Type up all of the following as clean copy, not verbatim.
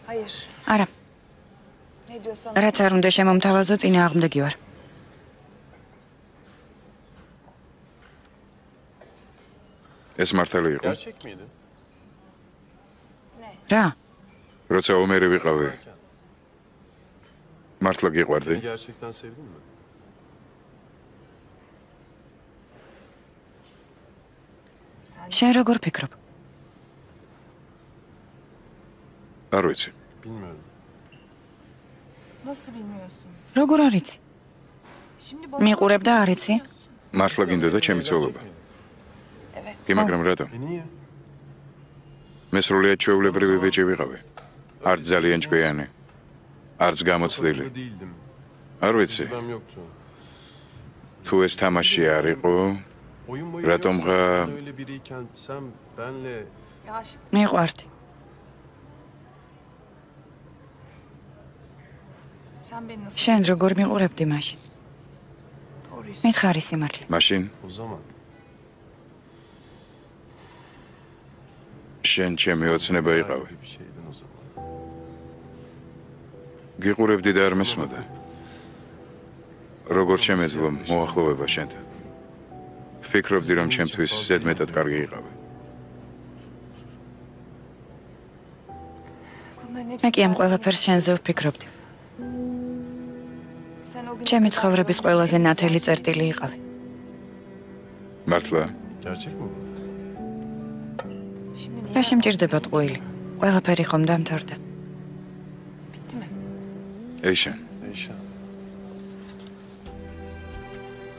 არა. რაც არ უნდა შემომთავაზო, წინააღმდეგი ვარ. ეს მართალი იყო? რა? როცა ომერი ვიყავი. მართლა გიყვარდი? შენ როგორ ფიქრობ? არ ვიცი. როგორ არ იცი? მიყურებ და არ იცი? მართლა გინდოდა ჩემი ცოლობა. კი, მაგრამ რატო? მე სრულიად ჩვეულებრივი ბიჭი ვიყავი. არც ძალიან ჭკვიანი, არც გამოცდილი. არ ვიცი. თუ ეს თამაში არ იყო, რატომღა მიყვარდი. შენ როგორ მიყურებდი მაშინ? მითხარი სიმართლე. მაშინ შენ ჩემი ოცნება იყავი. გიყურებდი და არ მესმოდა. როგორ შემეძლო მოახლოვება შენთან. ვფიქრობდი, რომ ჩემთვის ზედმეტად კარგი იყავი. მე კი ამ ყველაფერს შენზე ვფიქრობდი. ჩემი ცხოვრების ყველაზე ნათელი წერტილი იყავი. მართლა? რა შემჭირდება ტყუილი? ყველაფერი ხომ დამთავრდა.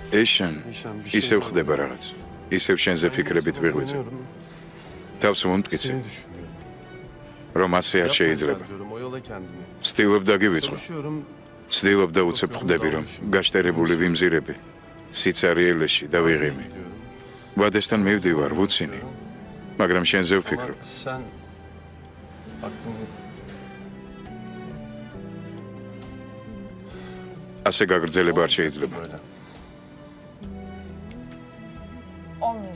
ეიშან, ისევ ხდება რაღაც. ისევ შენზე ფიქრებით ვიღვიძე. თავს მომტკიცე. რომ ასე არ შეიძლება. ვცდილობ დაგივიწყო. ვცდილობ და უცებ ხვდები, რომ გაშტერებული ვიმზირები. სიცარიელეში და ვიღიმი. ვადესთან მივდივარ, ვუცინი. მაგრამ შენზე ვფიქრობ. ასე გაგრძელება არ შეიძლება.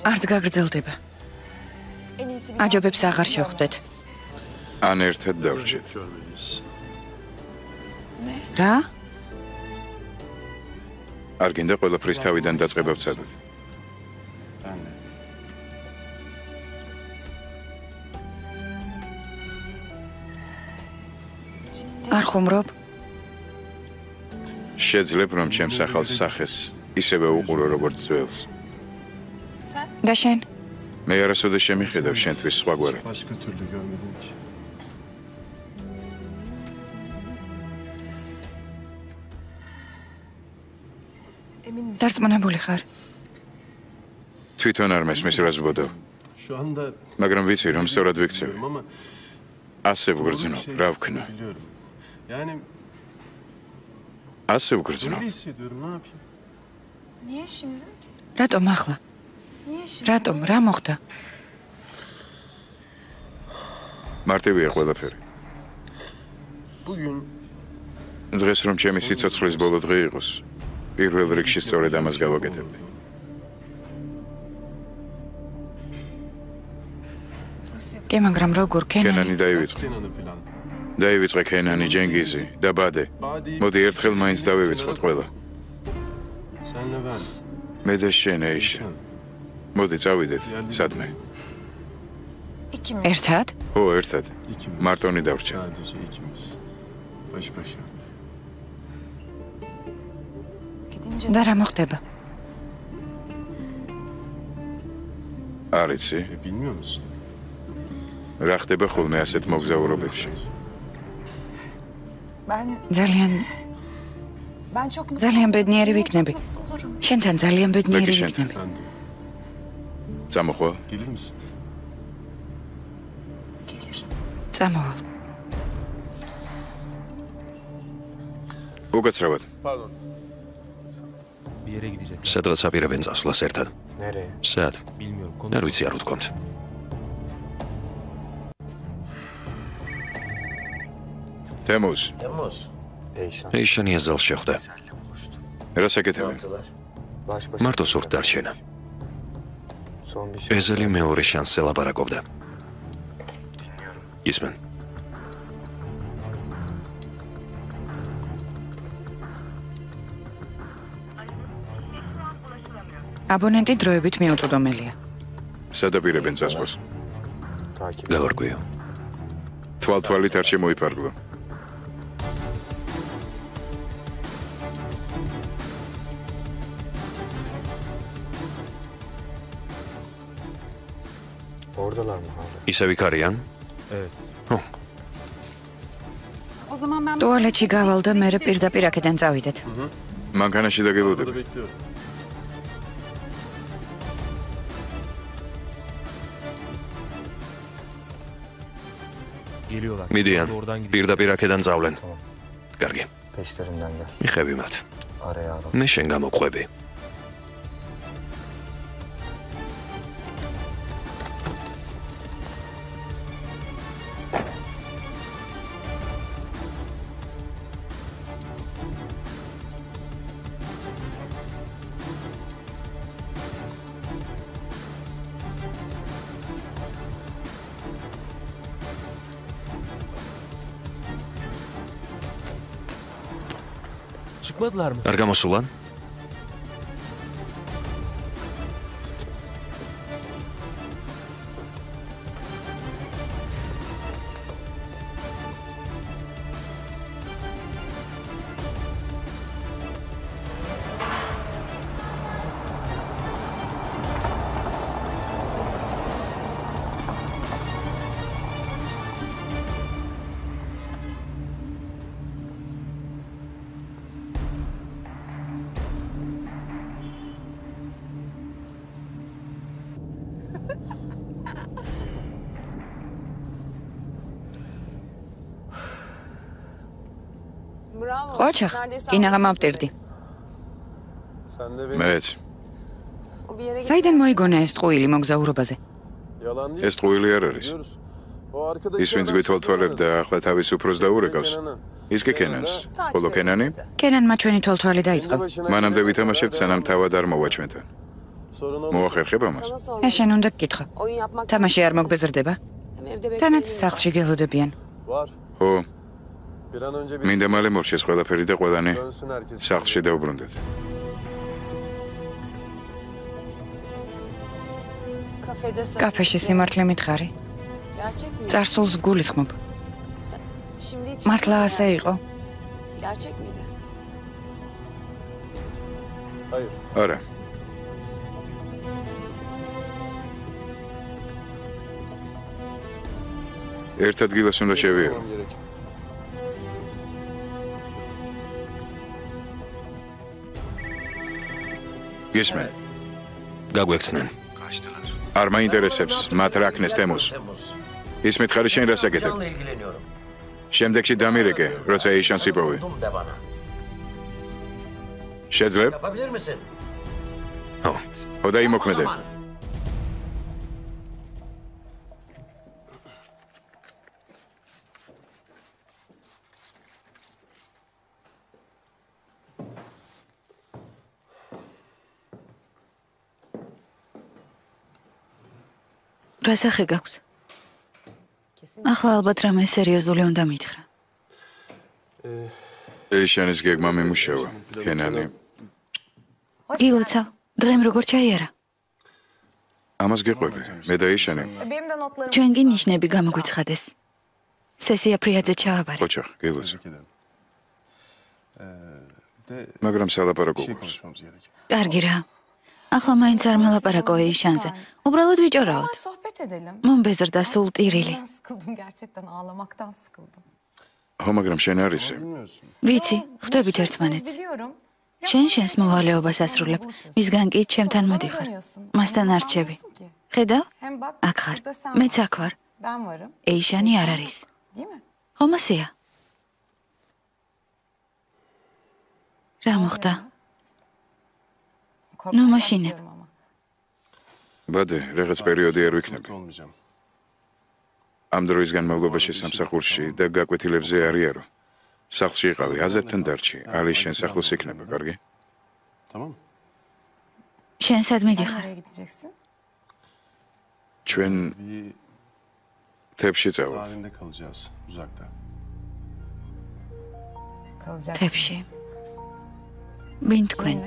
არც გაგრძელდება. აჯობებს აღარ შევხვდეთ. ან ერთად დავრჩეთ. რა? არ გინდა ყველაფრის თავიდან დაწყება ვცადოთ. არ ხუმრობ? შეძლებ რომ ჩემს ახალ სახეს ისევე უყურო როგორც ძველს. და შენ? მე არასოდეს შემიხედავ შენთვის სხვაგვარად. დარწმუნებული ხარ? თვითონ არ მესმის რას ვბოდო. მაგრამ ვიცი რომ სწორად ვიქცევი. ასე ვგრძნობ, რა ვქნა. ასე ვგრძნობ. რატომ ახლა? რატომ? რა მოხდა? მარტივია ყველაფერი. დღეს რომ ჩემი სიცოცხლის ბოლო დღე იყოს, პირველ რიგში სწორედ ამას გავაკეთებდი. კი, მაგრამ როგორ კენანი დაივიწყე. დაივიწყე კენანი, ჯენგიზი და ბადე. მოდი ერთხელ მაინც დავივიწყოთ ყველა. მე და შენ ეიშა. მოდი წავიდეთ სადმე. ერთად? ო, ერთად. მარტონი დავრჩეთ. და რა მოხდება? არ იცი. რა ხდება ხოლმე ასეთ მოგზაურობებში? ძალიან ბედნიერი ვიქნები. შენთან ძალიან ბედნიერი ვიქნები. წამოხვალ? წამოვალ. უკაცრავად. სადღაც აპირებენ წასვლას ერთად. სად? არ ვიცი, არ ვთქვამთ. თემუს. ეიშანი ეზალს შეხვდა. რა საკეთებენ? მარტო სურთ დარჩენა. ეზელი მეორე შანსზე ლაპარაკობდა. ისმენ. აბონენტი დროებით მიუწვდომელია. სადაპირებენ წასვლას. გავარკვიო. თვალთვალით არ შემოიფარგლო. Oradalar mı hala? ისევ იქ არიან? Evet. O zaman ben ტუალეტში გავალ და მე პირდაპირ აქედან წავიდეთ. მანქანაში დაგელოდები. Bekliyorum. Geliyorlar. მიდიან. Oradan gidiyor. პირდაპირ აქედან წავლენ. კარგი. Peşlerinden gel. მიხევი მათ. Araya ara. მე შენ გამოყვები. Çıkmadılar mı? არ გამოსულან? bravo. ოჩახ, Neredeyse კინაღა anladım. მავტირდი. Sen de benim მეც. O bir yere საიდან მოიგონა ეს ტყუილი მოგზაურობაზე? yalan değil. ეს ტყუილი არ არის. Biliyoruz. O arkadaki ის ვინც adam გვითვალთვალებდა ახლა თავის უფროს დაურეკავს. ის კი კენანს. ხოლო კენანი კენანმა ჩვენი თვალთვალი Kendi დაიწყო. başına მანამდე gidene ვითამაშებთ kadar სანამ devam. თავად არ მოვა ჩვენთან. Sorun olmaz. მოახერხება მას? sana sormak. ეს შენ უნდა გკითხო. Oyun yapmak. თამაში არ მოგბეზრდება? Hem evde თანაც bekleyelim. სახლში გელოდებიან. Var. ხო, Bir an önce bir მინდა მალე მორჩეს ყველაფერი და ყველანი dönsün herkes. სახლში დაუბრუნდეთ. Kafede კაფეში სიმართლე მითხარი. Gerçek mi? წარსულს ვგულისხმობ. Şimdi hiç მართლა ასე იყო? Gerçek miydi? Hayır. არა. ერთ ადგილას უნდა შევიარო. Yapmam gerek. გისმენ. გაგვექცნენ. არ მაინტერესებს მათ რა ქნეს თემოს. ის მითხარი შენ რას აკეთებ? Canla ilgileniyorum. შემდეგში დამირეკე, როცა ეიშანს იპოვე. Buldum de bana. შეძლებ? Yapabilir misin? ხო. ხო და O იმოქმედე. zaman. რა სახე გაქვს? ახლა ალბათ რამე სერიოზული უნდა მითხრა. ეიშანის გეგმა მიმუშავა. კენანი. გილოცავ, დღემ როგორ ჩაიარა? ამას გიყვები. მე და ეიშანი. Benim de notlarım. ჩვენ კი ნიშნები გამოგვიცხადეს. სესია ფრიაძე ჩააბარე. ოჩახ, გილოცავ. Tebrik ederim. De მაგრამ სალაპარაკო bir şey გვაქვს. konuşmamız gerek. კარგი რა. ახლა მაინც არ მალაპარაკო ეიშანზე. უბრალოდ ვიჭორავთ. Ama sohbet edelim. მომბეზრდა სულ ტირილი. Ben sıkıldım gerçekten ağlamaktan sıkıldım. ხო, მაგრამ შენ არ ისე. Bilmiyorsun. ვიცი, ხვდებით ერთმანეთს. Biliyorum. შენ შენს მოვალეობას ასრულებ. მისგან კი ჩემთან მოდიხარ. მასთან არჩევი. ხედავ? Hem bak აქ ხარ. burada sen მეც varsın. აქ ვარ. Ben varım. ეიშანი არ არის. Değil mi? ხომასია. რა მოხდა? Korkmaya maşine. başlıyorum ama. ბადე, რაღაც პერიოდი არ ვიქნები. Mutlu olmayacağım. ამ დროის განმავლობაში სამსახურში და გაკვეთილებზე არიარო. სახლში იყავი, აზათთან დარჩი. ალი შენ სახლოს იქნება, კარგი? Tamam mı? შენ სად Sen მიდიხარ? nereye gideceksin? ჩვენ Bir თებში წავალ. halinde kalacağız uzakta. Kalacaksın. თებში. ვინ თქვენ?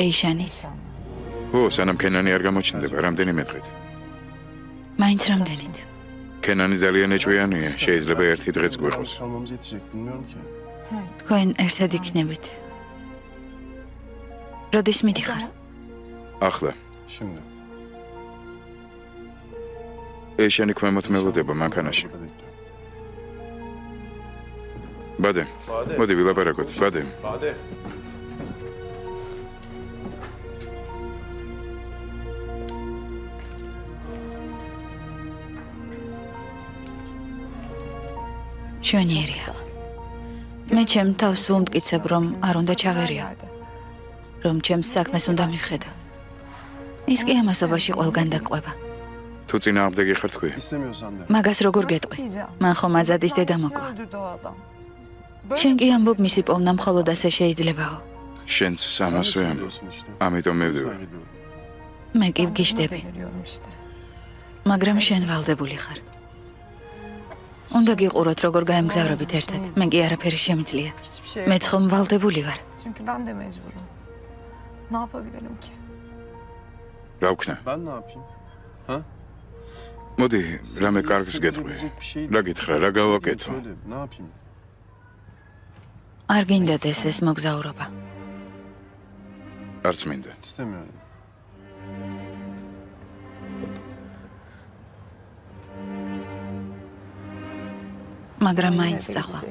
ეიშანი. ო, სანამ კენანი არ გამოჩნდება, რამდენიმე დღით. მაინც რამდენით. კენანი ძალიან ეჭვიანია, შეიძლება ერთი დღეც გვეხოს. Kalmamız yetecek bilmiyorum ki. თქვენ ერთად იქნებით. როდის მიდიხარ? ახლა, Şimdi. ეიშანი ქვემოთ მელოდება მანქანაში. Burada bekliyorum. ბადე, მოდი ვილაპარაკოთ, ბადე. Bade. ჩვენიერია. მე ჩემ თავს ვუმტკიცებ, რომ არ უნდა ჩავერიო, რომ ჩემს საქმეს უნდა მიხედა. ის კი ამასობაში ყველგან დაყვება. თუ წინააღმდეგი ხარ თქვი? İstemiyorsan de. მაგას როგორ გეტყვი? მან ხომ აზადის დედა მოკლა. შენ კი ამბობ მისი პოვნა მხოლოდ ასე შეიძლებაო. შენც Sen de ამასვე ამბობ. söylüyorsun işte. ამიტომ მივდივარ. Lütfen gidiyorum. მე კი ვგიშდები, მაგრამ შენ ვალდებული ხარ. უნდა გიყუროთ როგორ გაემგზავრებით ერთად. მე კი არაფერი შემიძლია. მეც ხომ ვალდებული ვარ. Çünkü ben de mecburum. Ne yapabilirim ki? რა ვქნა? Ben ne yapayım? Ha? მოდი, რამე Seni კარგს გეტყვი. hissettirebilecek bir şey რა გითხრა, რა გავაკეთო? söyle. Ne yapayım? არ გინდოდეს ეს მოგზაურობა. არც მინდა. İstemiyorum. მაგრამ მაინც წახვალ.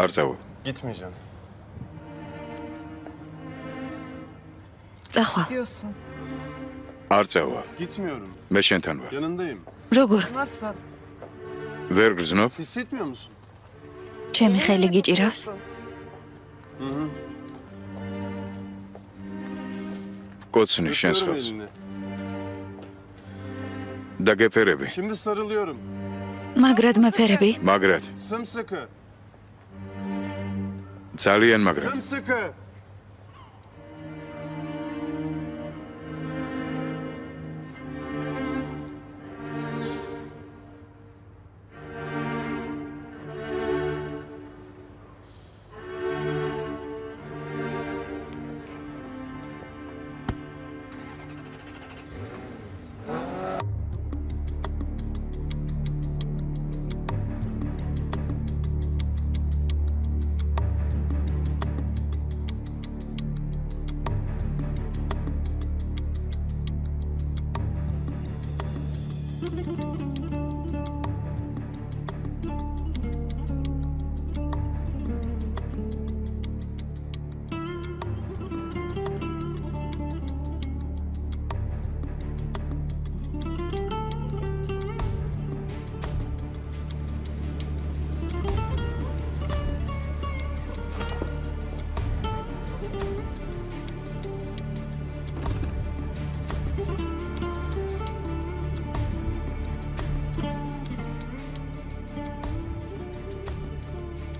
არ წავა. Gitmeyeceğim. წახვალ. Diyorsun. არ წავა. Gitmiyorum. მე შენთან ვარ. Yanındayım. როგორ? Nasıl? ვერ გრძნობ? Hissetmiyor musun? ჩემი ხელი გიჭირავს? Hı hı. კოცნი შენს Öpüyorum ხელს. elini. დაგეფერები. Şimdi sarılıyorum. მაგრად მეფერები? მაგრად. Sımsıkı. ძალიან მაგრად. Sımsıkı.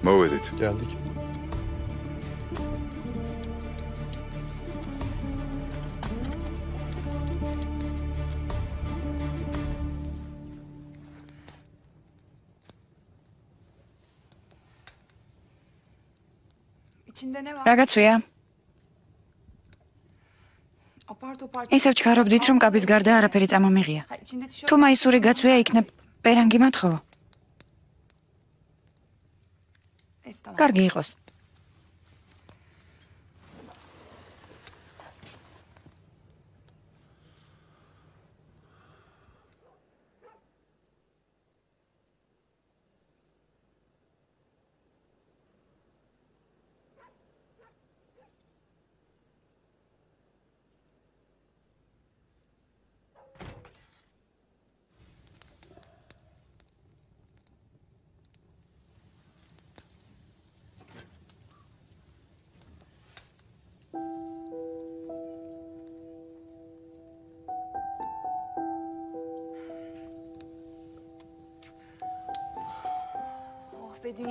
მოვედით. Geldik. İçinde ne var? Ragazzuia, Apar topar. ისევ ჩქარობდით, რომ კაბის გარდა არაფერი წამომიღია. Ha, içinde tişört. თუ მაისური გაცვია, იქნებ პერანგი მათხოვო. Neyse, tamam. კარგი იყოს.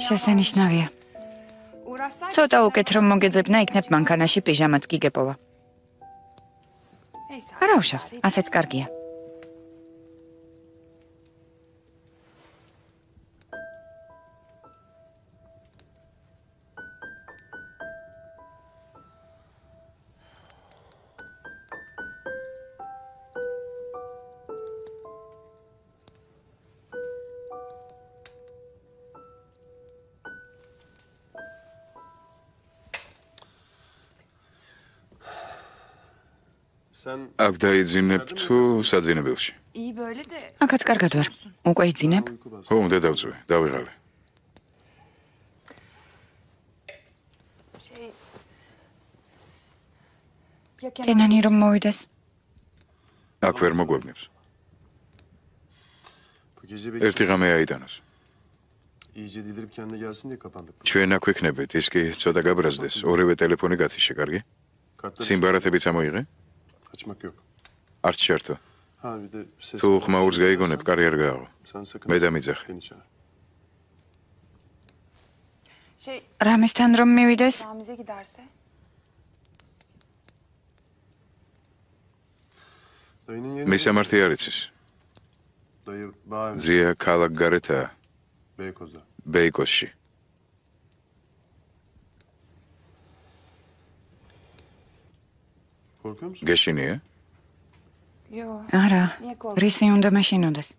შესანიშნავია. ცოტა უკეთ რომ მოგეძებნა, იქნებ მანქანაში პიჟამაც კი გეპოვა. არა უშავს, ასეც კარგია. Sen აქ დაიძინებ თუ საძინებელში? İyi böyle de აქაც კარგად ვარ. უკვე იძინებ. uyku bas. ხო, უნდა დავწვე, დავიღალე. şey... Ya კენანი რომ მოვიდეს. აქ ვერ მოგვეუბნებს. Bu gece ერთი ღამე აიტანოს. iyice delirip kendine gelsin diye kapandık. ჩვენ აქ ვიქნებით, ის კი ცოტა გაბრაზდეს. ორივე ტელეფონი გათიშე, კარგი? Kartları სიმბარათებიც ამოიღე? kaçmak yok. არც ჩართო. Ha bir de ses. თუ ხმაურს გაიგონებ, კარი არ გააღო. Sen sakın. მე დამიძახე. Beni çağır. şey რამესთან რომ მივიდეს? Ramize giderse Dayının yeri. მისამართი არ იცის. Dayı bağ ზია ქალაქ გარეთაა, Beykoz'da. ბეიკოსში. Korkuyor musun? გეშინია? yo არა. niye korkuyorsun? რისი უნდა მეშინოდეს?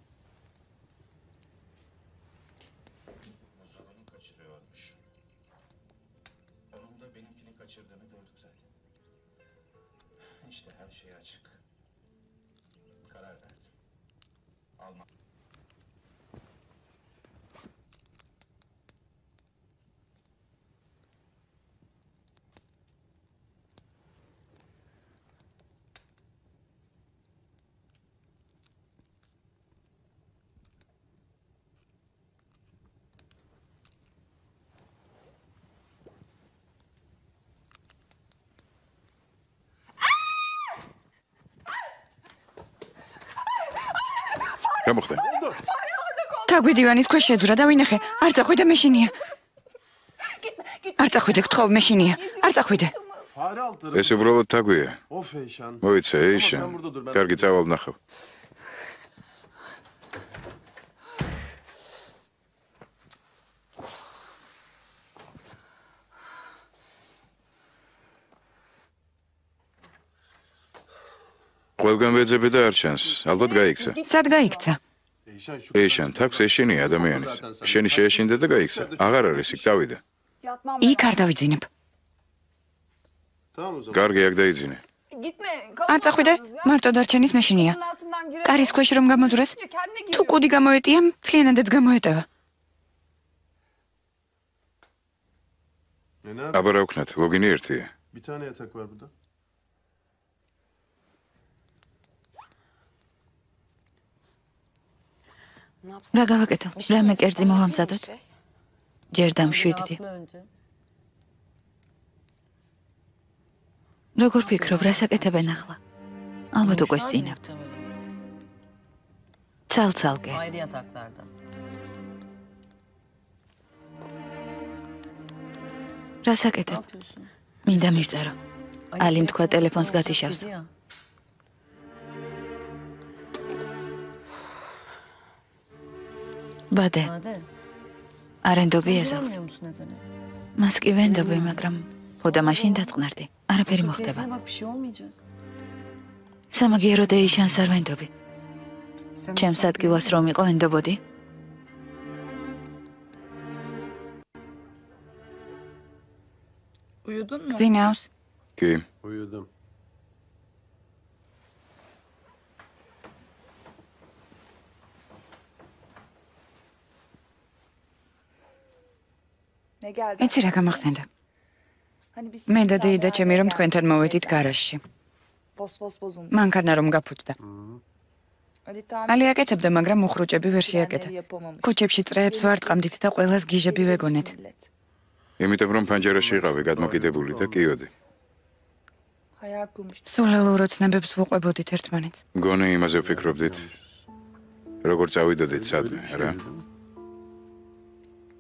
რა მოხდა? თაგვი დივანის ქვეშ შეძვრა და ვინახე. არ წახვიდე მეშინია. არ წახვიდე, გთხოვ მეშინია. არ წახვიდე. Fare altı. ეს უბრალოდ თაგვია. Of Eyşan. მოიცე, Tamam, ეიშან. sen burada dur, ben- კარგი, წავალ ნახავ. ყველგან ვეძებე და არ ჩანს. ალბათ გაიქცა. სად გაიქცა? Eyşan şu. ეიშან, თავს ეშინია ადამიანის. შენი შეეშინდა და გაიქცა. აღარ არის იქ, წავიდე. Yatmam იქ არ დავიძინებ. Tamam o zaman. კარგი, აქ დაიძინე. Gitme. არ წახვიდე, მარტო დარჩენის მეშინია. Kapının altından girer. კარის ქვეშ რომ გამოძვრეს, Kendine თუ giriyor. კუდი გამოეტია, მთლიანადაც გამოეტევა. Ne yap? აბა რა ვქნათ, ლოგინი ერთია. Bir tane yatak var burada. რა გავაკეთო? რამე კერძი მოვამზადოთ? ჯერ დამშვიდდი. როგორ ფიქრობ, რას აკეთებენ ახლა? ალბათ უკვე სწინებთ. ცალ-ცალკე. Ayrı yataklarda. რას აკეთებ? მინდა მივწერო. ალიმ თქვა ტელეფონს გათიშავს. ბადე, Hadi. არენდობი ეზელს. Görmüyor musun Ezel'i? მას კი ვენდობი, მაგრამ ხოდა მაშინ დაწყნარდი. არაფერი მოხდება. Keyfine bak bir şey olmayacak. სამაგიეროდ ეიშანს არ ვენდობი. Sen ჩემს ადგილას რომ იყო ენდობოდი? Uyudun mu? ძინავს. კი, Uyudum. Ne geldi? ეცი რა გამახსენდა? Hani biz მე და დეიდა ჩემი რომ თქვენთან მოვედით გარაჟში. Fos bozulmuş. მანქანა რომ გაფუძდა. Ali tamir ალი აკეთებდა, მაგრამ უხრუჭები ვერ შეაკეთა. yapamamış. ქუჩებში წრეებს ვარ ტყამდით და ყველას გიჟები ვეგონეთ. იმიტომ რომ პანჯერაში იყავი გადმოკიდებული და კიოდი. Hayal kurmuş. სულელურ ოცნებებს ვუყვებოდით ერთმანეთს. გონე იმაზე ვფიქრობდით. როგორ წავიდოდით სადმე, რა?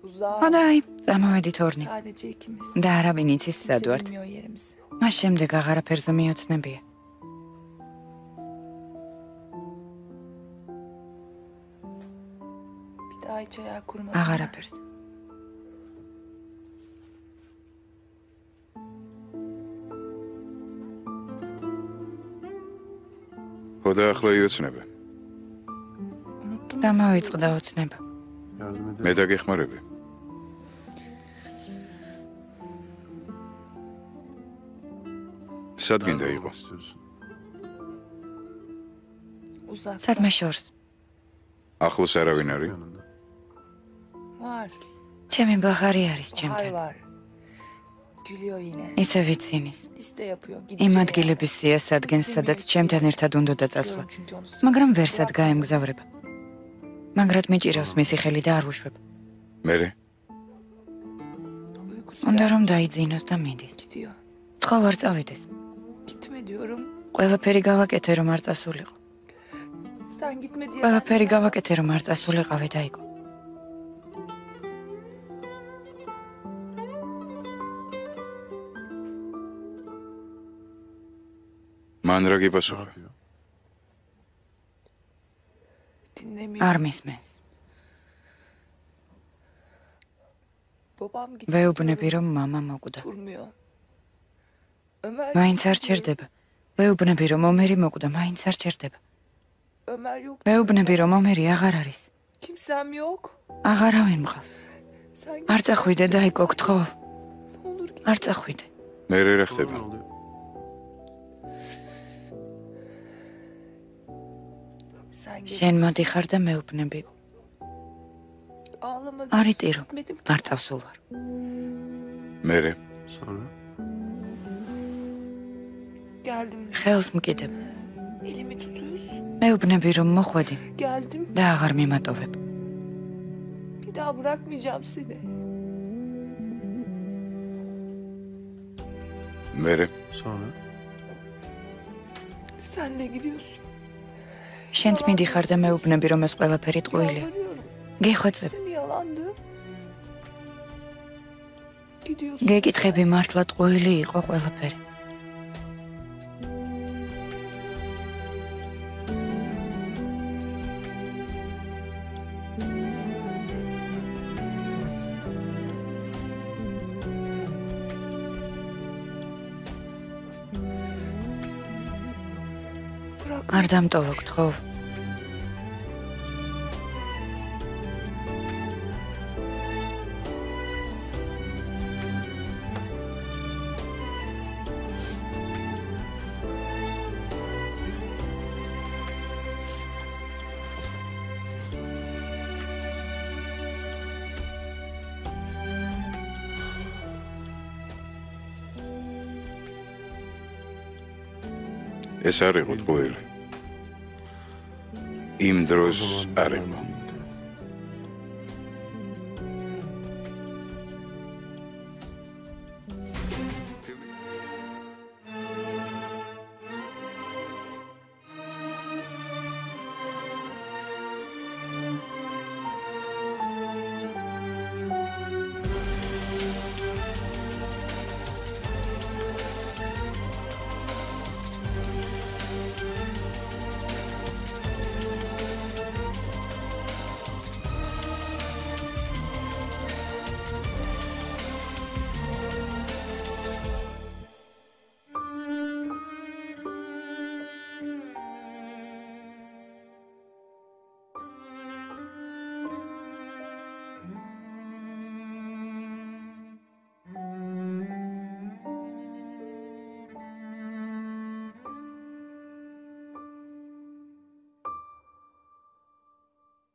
Uzağa. ხო და აი, წამოვედით ორნი. Sadece ikimiz. და არავინ იცის სად Kimse ვართ. bilmiyor yerimizi. მას შემდეგ აღარაფერზე მიოცნებია. Bir daha hiç hayal kurmadım. აღარაფერს. ხო და ახლა იოცნება. Unuttum. და მოიწყდა ოცნება. Yardım მე ederim. დაგეხმარები. სად გინდა იყო? istiyorsun? სადმე შორს. ახლოს არავინ არის? Yanında. Var. ჩემი ბახარი არის Bahar ჩემთან. var. Gülüyor yine. ისე ვიცინის. Liste yapıyor. იმ ადგილების სიას ადგენს, სადაც ჩემთან ერთად უნდა წასვლა. Çünkü onu მაგრამ ვერსად გაემგზავრება. მაგრად მიჭირავს მისი ხელი და არ უშვებ. მერე? uykusu უნდა რომ დაიძინოს და მიდის. gidiyor. თხოვ არ წავიდეს. Gitme diyorum. ყველაფერი გავაკეთე რომ არ წასულიყო. Sen gitme diye. ყველაფერი გავაკეთე რომ არ წასულიყავი და იყო. მან რა Ne გიპასუხა? yapıyor? Dinlemiyor. არ მისმენს. Babam gitti. ვეუბნები რომ მამა მოკვდა. Durmuyor. Ömer, მაინც არ ჩერდება. ვეუბნები რომ ომერი მოკვდა, მაინც არ ჩერდება. Ömer yok. ვეუბნები რომ ომერი აღარ არის. Kimsem yok. აღარავინ მყავს. Sen არ წახვიდე და იქ გთხოვ. ne olur git. არ წახვიდე. მერე რა Sonra ხდება? ne oluyor? Sen git. შენ მოდიხარ და მეუბნები. Ağlama. არ იტირო. Gitmedim. არ წავსულ ვარ. მერე? Sonra? Geldim. ხელს მკიდებ. Elimi tutuyorsun. მეუბნები რომ მოხვედი Geldim. და აღარ მიმატოვებ. Bir daha bırakmayacağım seni. მერე? Sonra? Sen de gidiyorsun. შენც მიდიხარ და მეუბნები რომ ეს ყველაფერი ტყუილია. Yalvarıyorum. გეხვეწებ. Hepsi mi yalandı? Gidiyorsun. გეკითხები მართლა ტყუილი იყო ყველაფერი. Bırak. არ დამტოვო გთხოვ. ეს არ იყო ტყუილი. იმ დროს არ იყო. değildi.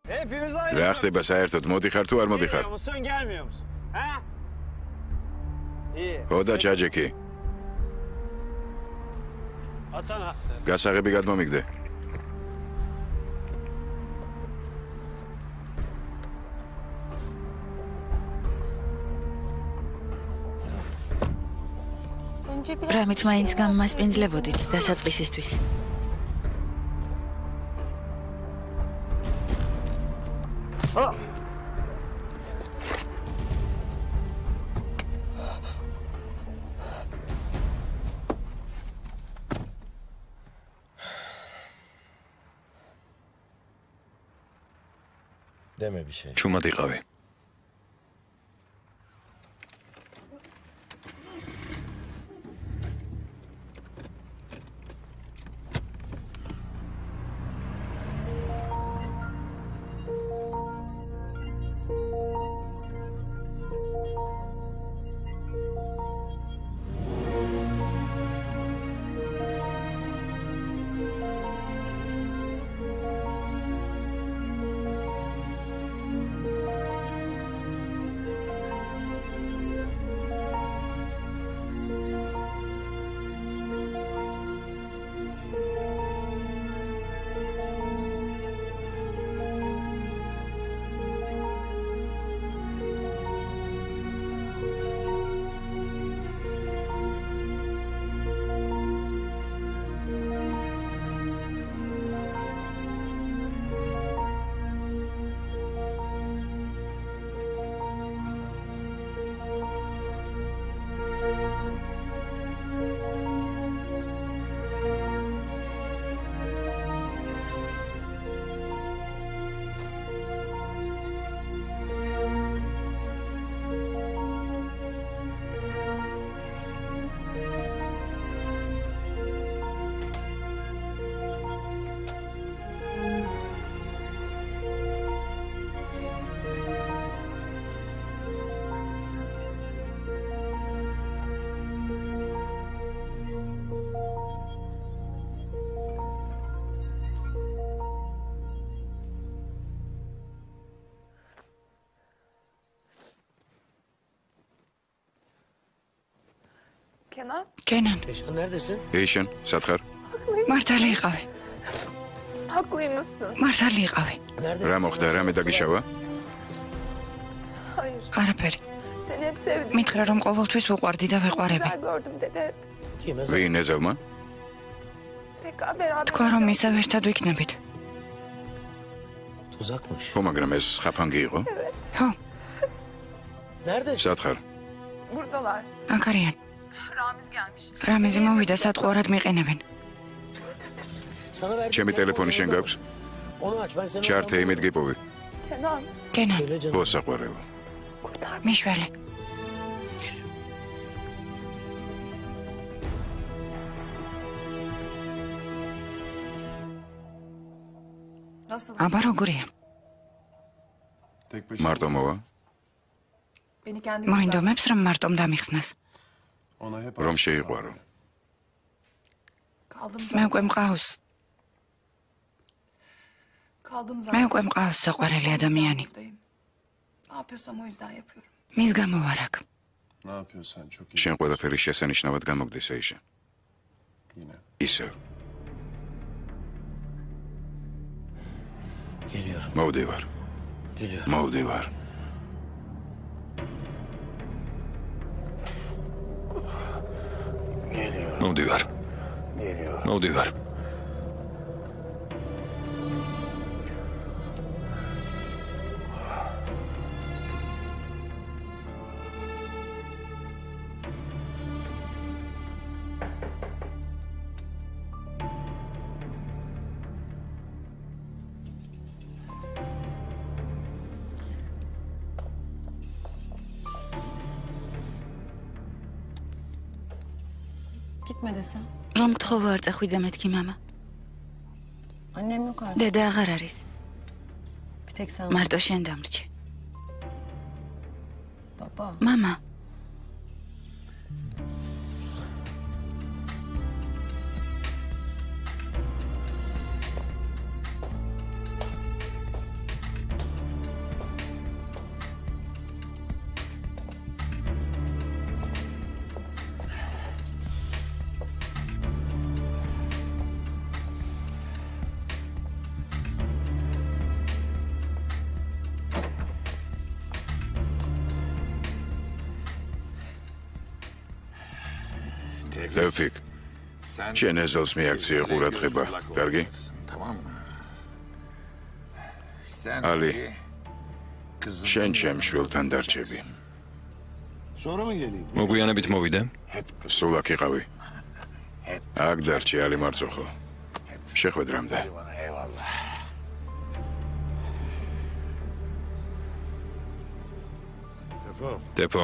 Hepimiz რა ხდება საერთოდ? მოდიხარ თუ არ მოდიხარ? Gelmiyor musun, gelmiyor musun? Ha? İyi. ხოდა ჩაჯექი. Atan attı. გასაღები გადმომიგდე. რამით მაინც გამმასპინძლებოდით დასაწყისისთვის. Deme bir şey. ჩუმად იყავი. Kenan. კენან, ეიშენ, სათხარ? მართალი იყავი. Haklıymışsın. მართალი იყავი. რა მოხდა, რამე დაგიშავა? Hayır. არაფერი. Seni hep sevdim. მითხრა რომ ყოველთვის ვუყვარდი და ვიყვარები. Güzel gördüm dede. ვინ ეზელმა? Tekrar beraber. თქვა რომ ისევ ერთად ვიქნებით. ხო, მაგრამ ეს ხაფანგი იყო? ხო, სათხარ? Buradalar. აქ არიან. Ramiz gelmiş. რამიზი მოვიდა სატყუარად მიყენებენ. ჩემი ტელეფონი შენ გაქვს? ჩართე იმით გიპოვი. Kenan. კენან, ხო, საყვარელო. მიშველი. Nasıl? აბა როგორია? Tek başına. მარტო მოვა? Beni kendi მოინდომებს რომ მარტომ დამიხსნას. Ona hep რომ შეიყვარო. Kaldım მე zaten. უკვე მყავს. Kaldım მე zaten. უკვე მყავს საყვარელი ადამიანი. Buradayım. Ne yapıyorsam o yüzden yapıyorum. მის გამო ვარ აქ. ne yapıyorsan çok iyi. შენ ყველაფერი შესანიშნავად გამოგდეს, ეიშენ. Yine. ისევ. მოვდივარ. მოვდივარ. მოვდივარ. მოვდივარ. Gitme desem. რომ გთხოვო არ წახვიდე მეთქი მამა. Annem yok artık. დედა აღარ არის. Bir tek sen. მარტო შენ დამრჩი. Baba. მამა, ლევფიკ, შენ ეზელს მიაქციე ყურადღება, კარგი? ალი, შენ ჩემ შვილთან დარჩები. Sonra mı geleyim? მოგვიანებით მოვიდე. სულ აქ იყავი. აქ დარჩი, ალი მარწუხო. შეხვედრამდე. ტეფო.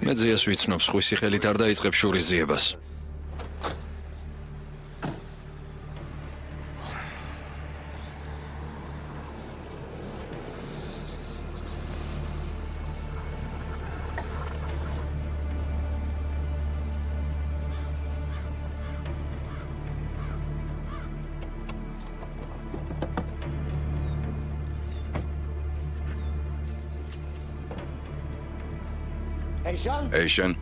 მე ძიას ვიცნობ, სხვისი ხელით არ დაიწყებ შურის ზიებას. ეიშენ,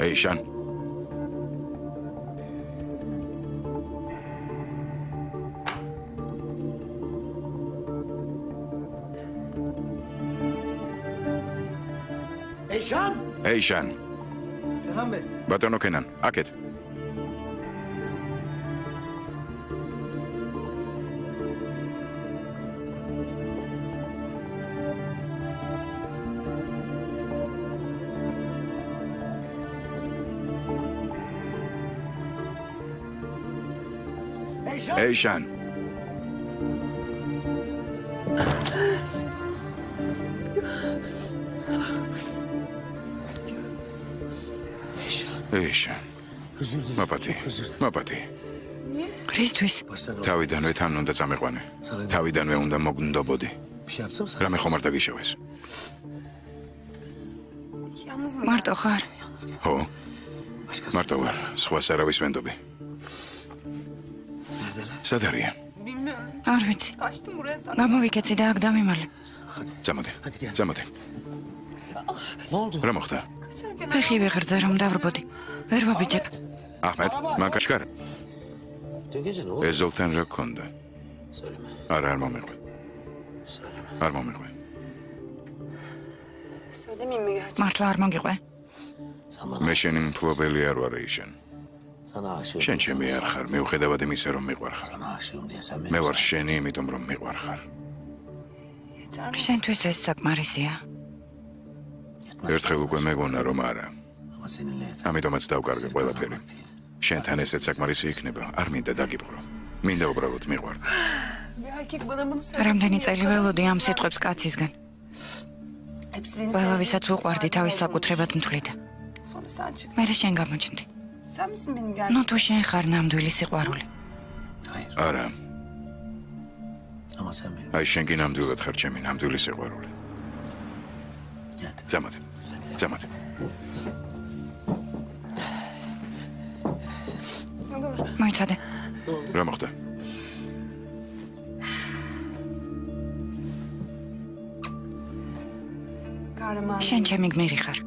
ეიშან. ეიშან. ბატონო კენან, აქეთ. ეიშან. ეიშან. მაპატი. რისთვის? თავიდანვე თან უნდა წამეყვანე. თავიდანვე უნდა მოგნდობოდი. რამე ხომ არ დაგიშოვეს? მარტო ხარ? ხო. მარტო ვარ, სხვას არავის ვენდობი. სად არიან? არ ვიცი. გამოვიკეცი და აქ დამიმალე. წამოდი. რა მოხდა? ფეხი ვიღრძა რომ დავრბოდი. ვერ ვაბიჯებ. აჰმედ, მანკაშკარა. ეზოლთან რა გქონდა? არა, არ მომიყვე. მართლა არ მოგიყვე? მე შენი მფლობელი არ ვარ იშენ. შენ ჩემი არ ხარ, მიუხედავად იმისა, რომ მიყვარხარ. მე ვარ შენი, იმიტომ რომ მიყვარხარ. შენთვის ეს საკმარისია. ერთხელ უკვე მეგონა რომ არა. ამიტომაც დავკარგე ყველაფერი. შენთან ესეც საკმარისი იქნება, არ მინდა დაგიბყრო. მინდა უბრალოდ მიყვარ. რამდენი წელი ველოდი ამ სიტყვებს კაცისგან. ყველა ვისაც უყვარდი თავის საკუთრებად მთვლიდა. მე შენ გამოჩნდი. ნუ თუ შენ ხარ ნამდვილი სიყვარული. არა. აი შენ კი ნამდვილად ხარ ჩემი ნამდვილი სიყვარული. წამოდი. მოიცადე. რა მოხდა? შენ ჩემი გმირი ხარ.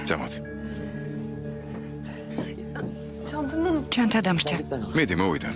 წამოდი. ჩანთა დამრჩა. მიდი მოვიდა.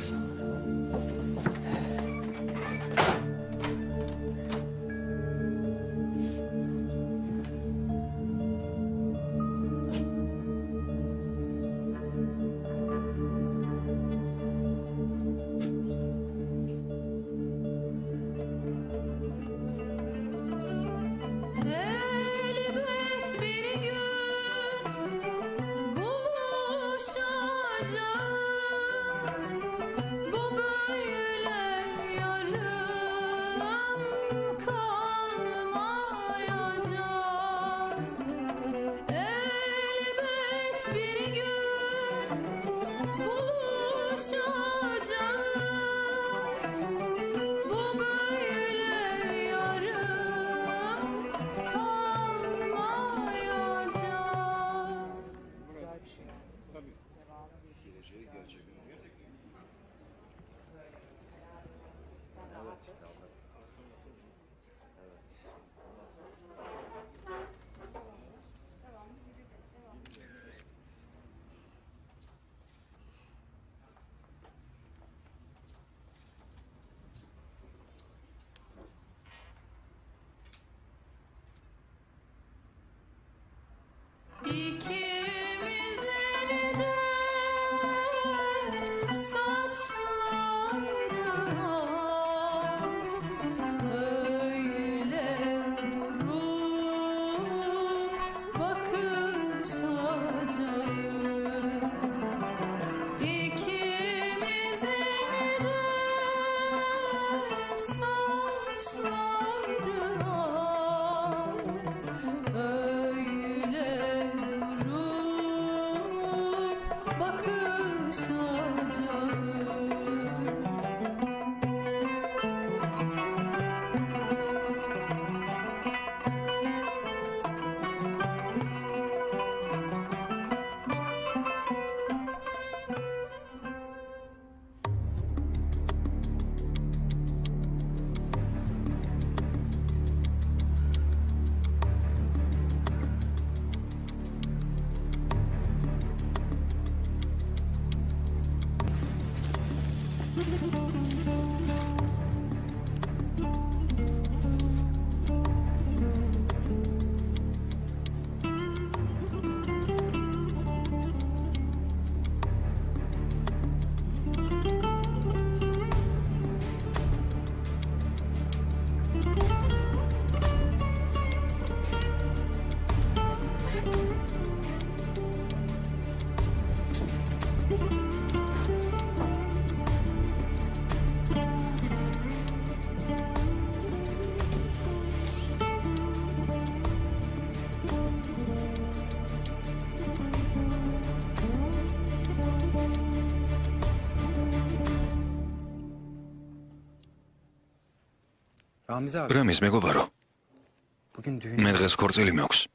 რამის მეგობარო? მე დღეს ქორწილი მაქვს.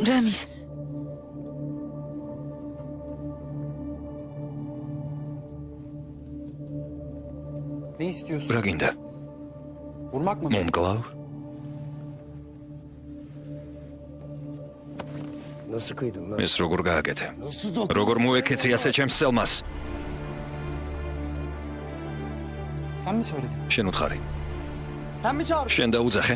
რამის Ne istiyorsun? რა გინდა? Vurmak mı? მომკლავ? Nasıl kıydın lan? ეს როგორ გააკეთე? Nasıl dokun? როგორ მოეკეცი ასე ჩემს სელმას? Sen mi söyledin? შენ უთხარი. Sen mi çağırdın? შენ დაუძახე?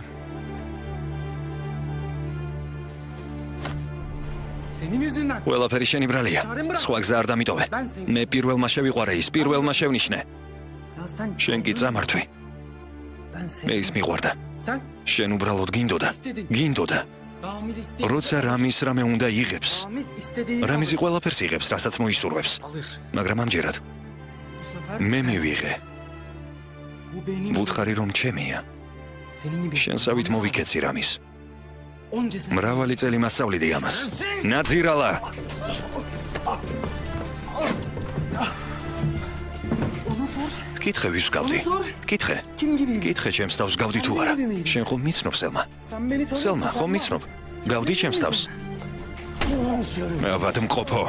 Senin yüzünden. ყველაფერი შენი ბრალია. სხვა გზა არ დამიტოვე. მე პირველმა შევიყვარე ის, პირველმა შევნიშნე. Ya sen... შენ კი წამართვი. Ben მე seni... ის მიყვარდა. Sen... შენ უბრალოდ გინდოდა. გინდოდა. Ramiz istedi. როცა რამის რამე უნდა იღებს. Ramiz istediğini რამიზი ყველაფერს იღებს, რასაც მოისურვებს. alır. მაგრამ ამჯერად Bu sefer მე მივიღე. bu benim... ვუთხარი რომ ჩემია. Senin gibi... შენსავით მოვიქეცი რამის. Onca sene... მრავალი წელი მასწავლიდი ამას. ნაძირალა. Ona sor. კითხე ვის გავდი? კითხე. Kim gibi? კითხე ჩემს თავს გავდი თუ არა? შენ ხომ მიცნობ სელმა? Sen beni tanıyorsun. სელმა sen ხომ var. მიცნობ? გავდი ჩემს თავს. აბათ მყოფო.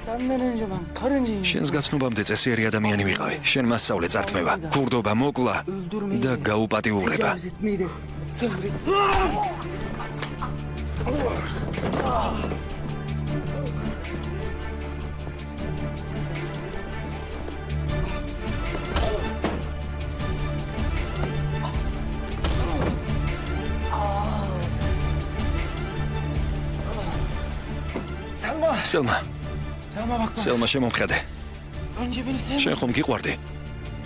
Senden önce ben karıncayım. შენს გაცნობამდე წესიერი ადამიანი ვიყავი. შენ მასწავლე წართმევა, ქურდობა, მოკლა Öldürmeyi და de, გაუპატიურება. tecavüz etmeyi de sabret. Selma, სელმა, Selma bak bana. სელმა შემომხედე. Önce beni sevme. შენ ხომ გიყვარდი?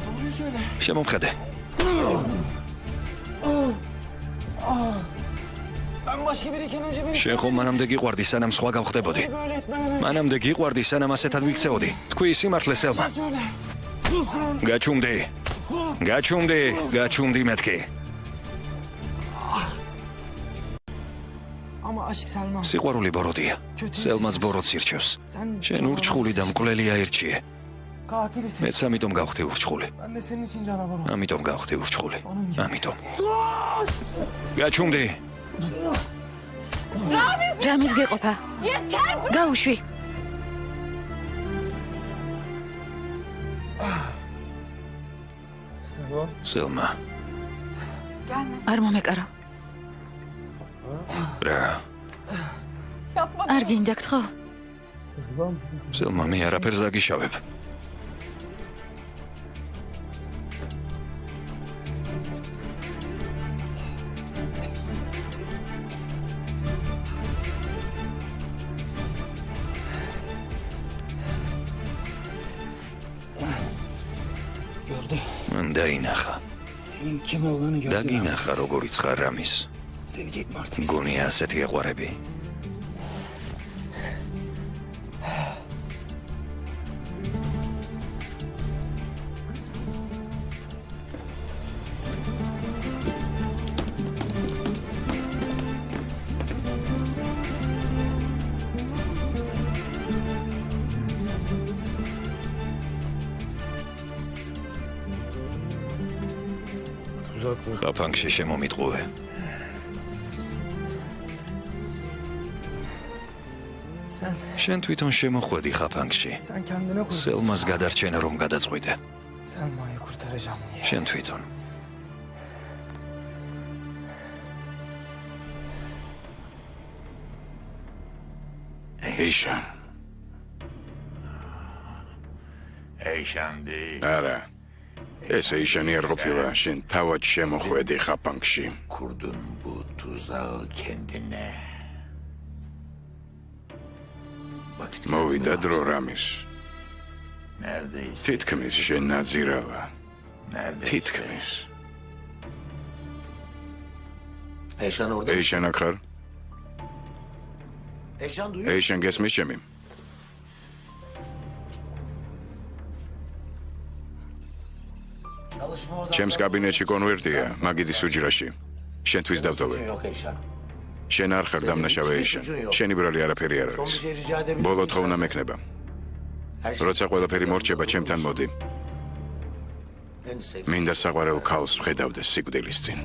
Doğruyu söyle. შემომხედე. Ben başka biriyken önce beni შენ ხომ მანამდე გიყვარდი, სანამ სხვა გავხდებოდი. böyle etmeden önce მანამდე გიყვარდი, სანამ ასეთად ვიქცეოდი. თქვი სიმართლე სელმა. söyle. Sus lan. გაჩუმდი. გაჩუმდი, გაჩუმდი მეთქი. Ama aşk Selma. სიყვარული ბოროტია. სელმაც ბოროტს ირჩევს. Sen შენ ურჩხული და მკვლელია ერთშია. katilisin. მეც ამიტომ გავხდი ურჩხული. Ben de senin için canavar oldum. ამიტომ გავხდი ურჩხული. ამიტომ. Sus! გაჩუმდი. რამის გეყოფა? გაუშვი. Selma. სელმა. არ მომეკარო. რა? არ გინდა გთხოვ? Selma. სელმა მე არაფერს დაგიშავებ. Gördü. მან დაინახა. Senin kim olduğunu gördü. დაგინახა როგორი ცხარ რამის. Sevecek mi artık? გონია ასეთი ეყვარები. Tuzak mı? ხაფანგში შემომიტყუე. Sen, შენ თვითონ შემოხვედი ხაფანგში. sen kendine koy. სელმას გადარჩენა რომ გადაწყვიტე. Selma'yı kurtaracağım diye. შენ თვითონ. იშან. Eyşandı. არა. ესე იშანი არ ყოფილა, შენ თავად შემოხვედი ხაფანგში. Kurdun bu tuzağı kendine. Vakit მოვიდა დრო რამის. neredeyse. თითქმის შენ ნაძირალა. Neredeyse. თითქმის. Eyşan orada. იშან აქ ხარ? ეიშენ გესმის ჩემი? ჩემს კაბინეტში კონვერტია, მაგიდის უჯრაში. შენთვის დავდოვე. შენ არ ხარ დამნაშავე ეიშენ. შენი ბრალი არაფერი არ არის. ბოლო თხოვნა მექნება. როცა ყველაფერი მორჩება, ჩემთან მოდი. მინდა საყვარელ ქალს ვხედავდეს სიკვდილის წინ.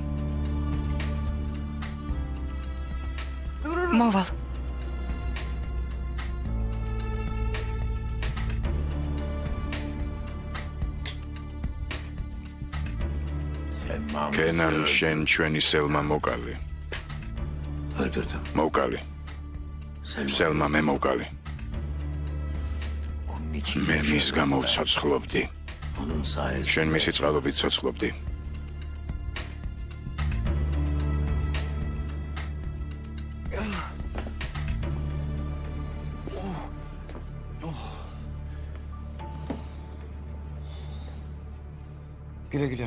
მოვალ. კენან შენ ჩვენი სელმა მოკალი. მოკალი. სელმა მე მოკალი. მე მის გამო ვცოცხლობდი. შენ მისი წყალობით ცოცხლობდი.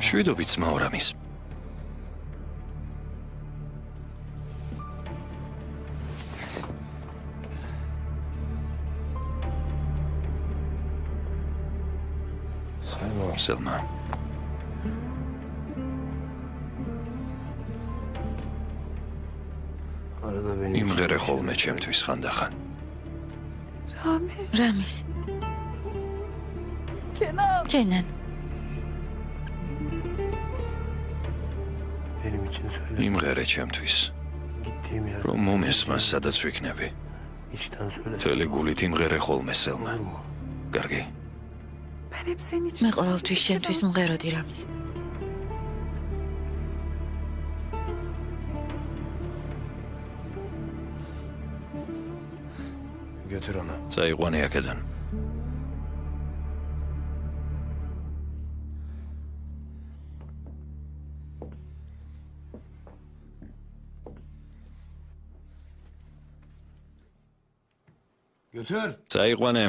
შვიდობით მაურამის. სელმა. იმღერე ხოლმე ჩემთვის ხანდახან. რამის. კენან. იმღერე ჩემთვის. რომ მომესმა სადაც ვიქნები. მთელი გულით იმღერე ხოლმე სელმა. კარგი. მე ყოველთვის შენთვის მღეროდი რამის. წაიყვანე აქედან. წაიყვანე.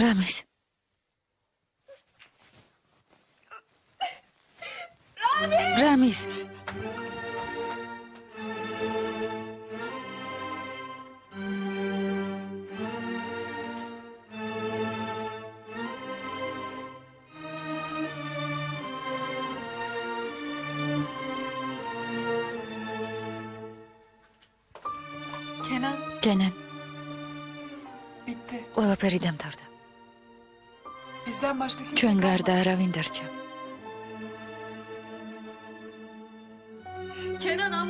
რამის. რამის. კენან. ყველაფერი დამთავრდა. ჩვენ გარდა არავინ დარჩა.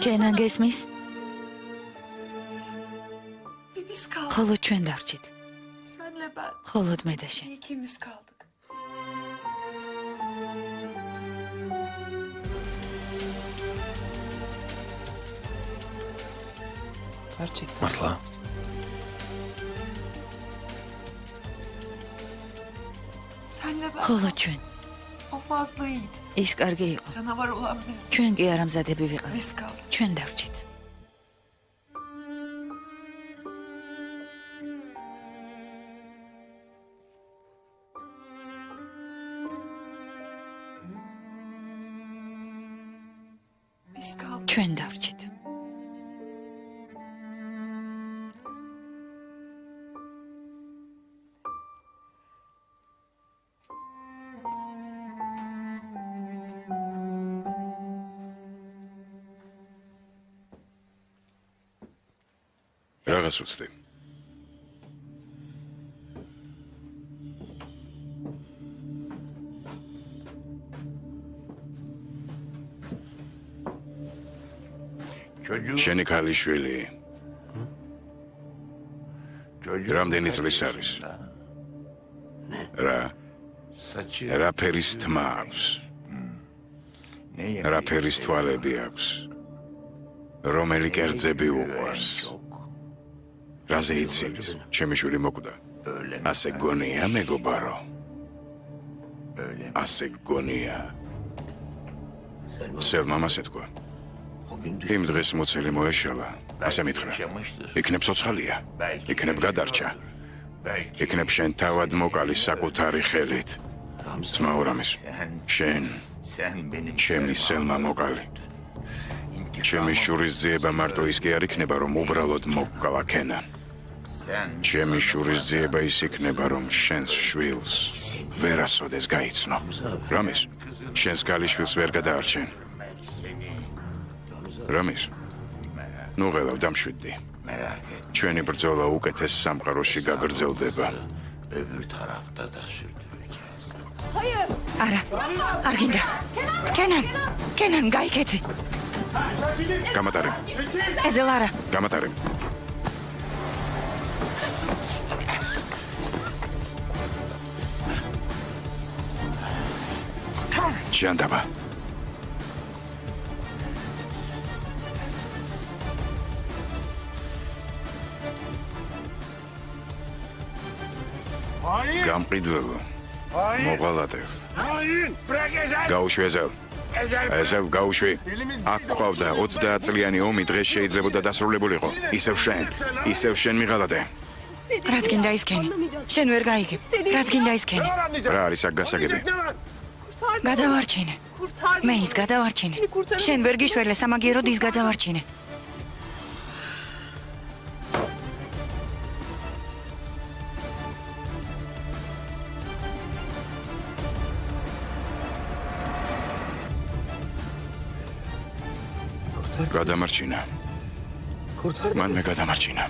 კენან გესმის? ხოლო ჩვენ დარჩით. ხოლოდ მე და შენ. დარჩით. მართლა? ხოლო ჩვენ. ის კარგი იყო. ჩვენ კი არამზადები ვიყავით. ჩვენ დარჩით. ჩვენ დარჩით. რაღაც უცდი. შენი ქალიშვილი. რამდენი წლის არის? რა ფერის თმა აქვს? რა ფერის თვალები აქვს? რომელი კერძები უყვარს? რაზე იცის? ჩემი შვილი მოკვდა. ასე გონია, მეგობარო. ასე გონია. სელმამ ასე თქვა. იმ დღეს მოცელი მოეშალა. ასე მითხრა. იქნებ ცოცხალია. იქნებ გადარჩა. იქნებ შენ თავად მოკალი საკუთარი ხელით. ძმაო რამის. შენ ჩემი სელმა მოკალი. ჩემი შურის ძიება მარტო ის კი არ იქნება, რომ უბრალოდ მოკკალა ქენან. ჩემი შურის ძიება ის იქნება, რომ შენს შვილს ვერასოდეს გაიცნო. რამის? შენს ქალიშვილს ვერ გადაარჩენ. რამის? ნუ ღელავ დამშვიდდი. ჩვენი ბრძოლა უკეთეს სამყაროში გაგრძელდება. არა, არ გინდა. კენან, გაიქეცი. გამატარე. ეზელ არა. გამატარე. ჟანდაბა. გამყიდველო. მოღალატე. გაუშვი ეზელ. ეზელ გაუშვი. აქ ყავდა 30 წლიანი ომი, დღეს შეიძლებოდა დასრულებულიყო. ისევ შენ მიღალატე. რაც გინდა ისქენი. შენ ვერ გაიგებ. რაც გინდა ისქენი. რა არის აქ გასაგები? გადავარჩინე. მე ის გადავარჩინე. შენ ვერ გიშველე სამაგიეროდ ის გადავარჩინე. გადამარჩინა. მან მე გადამარჩინა.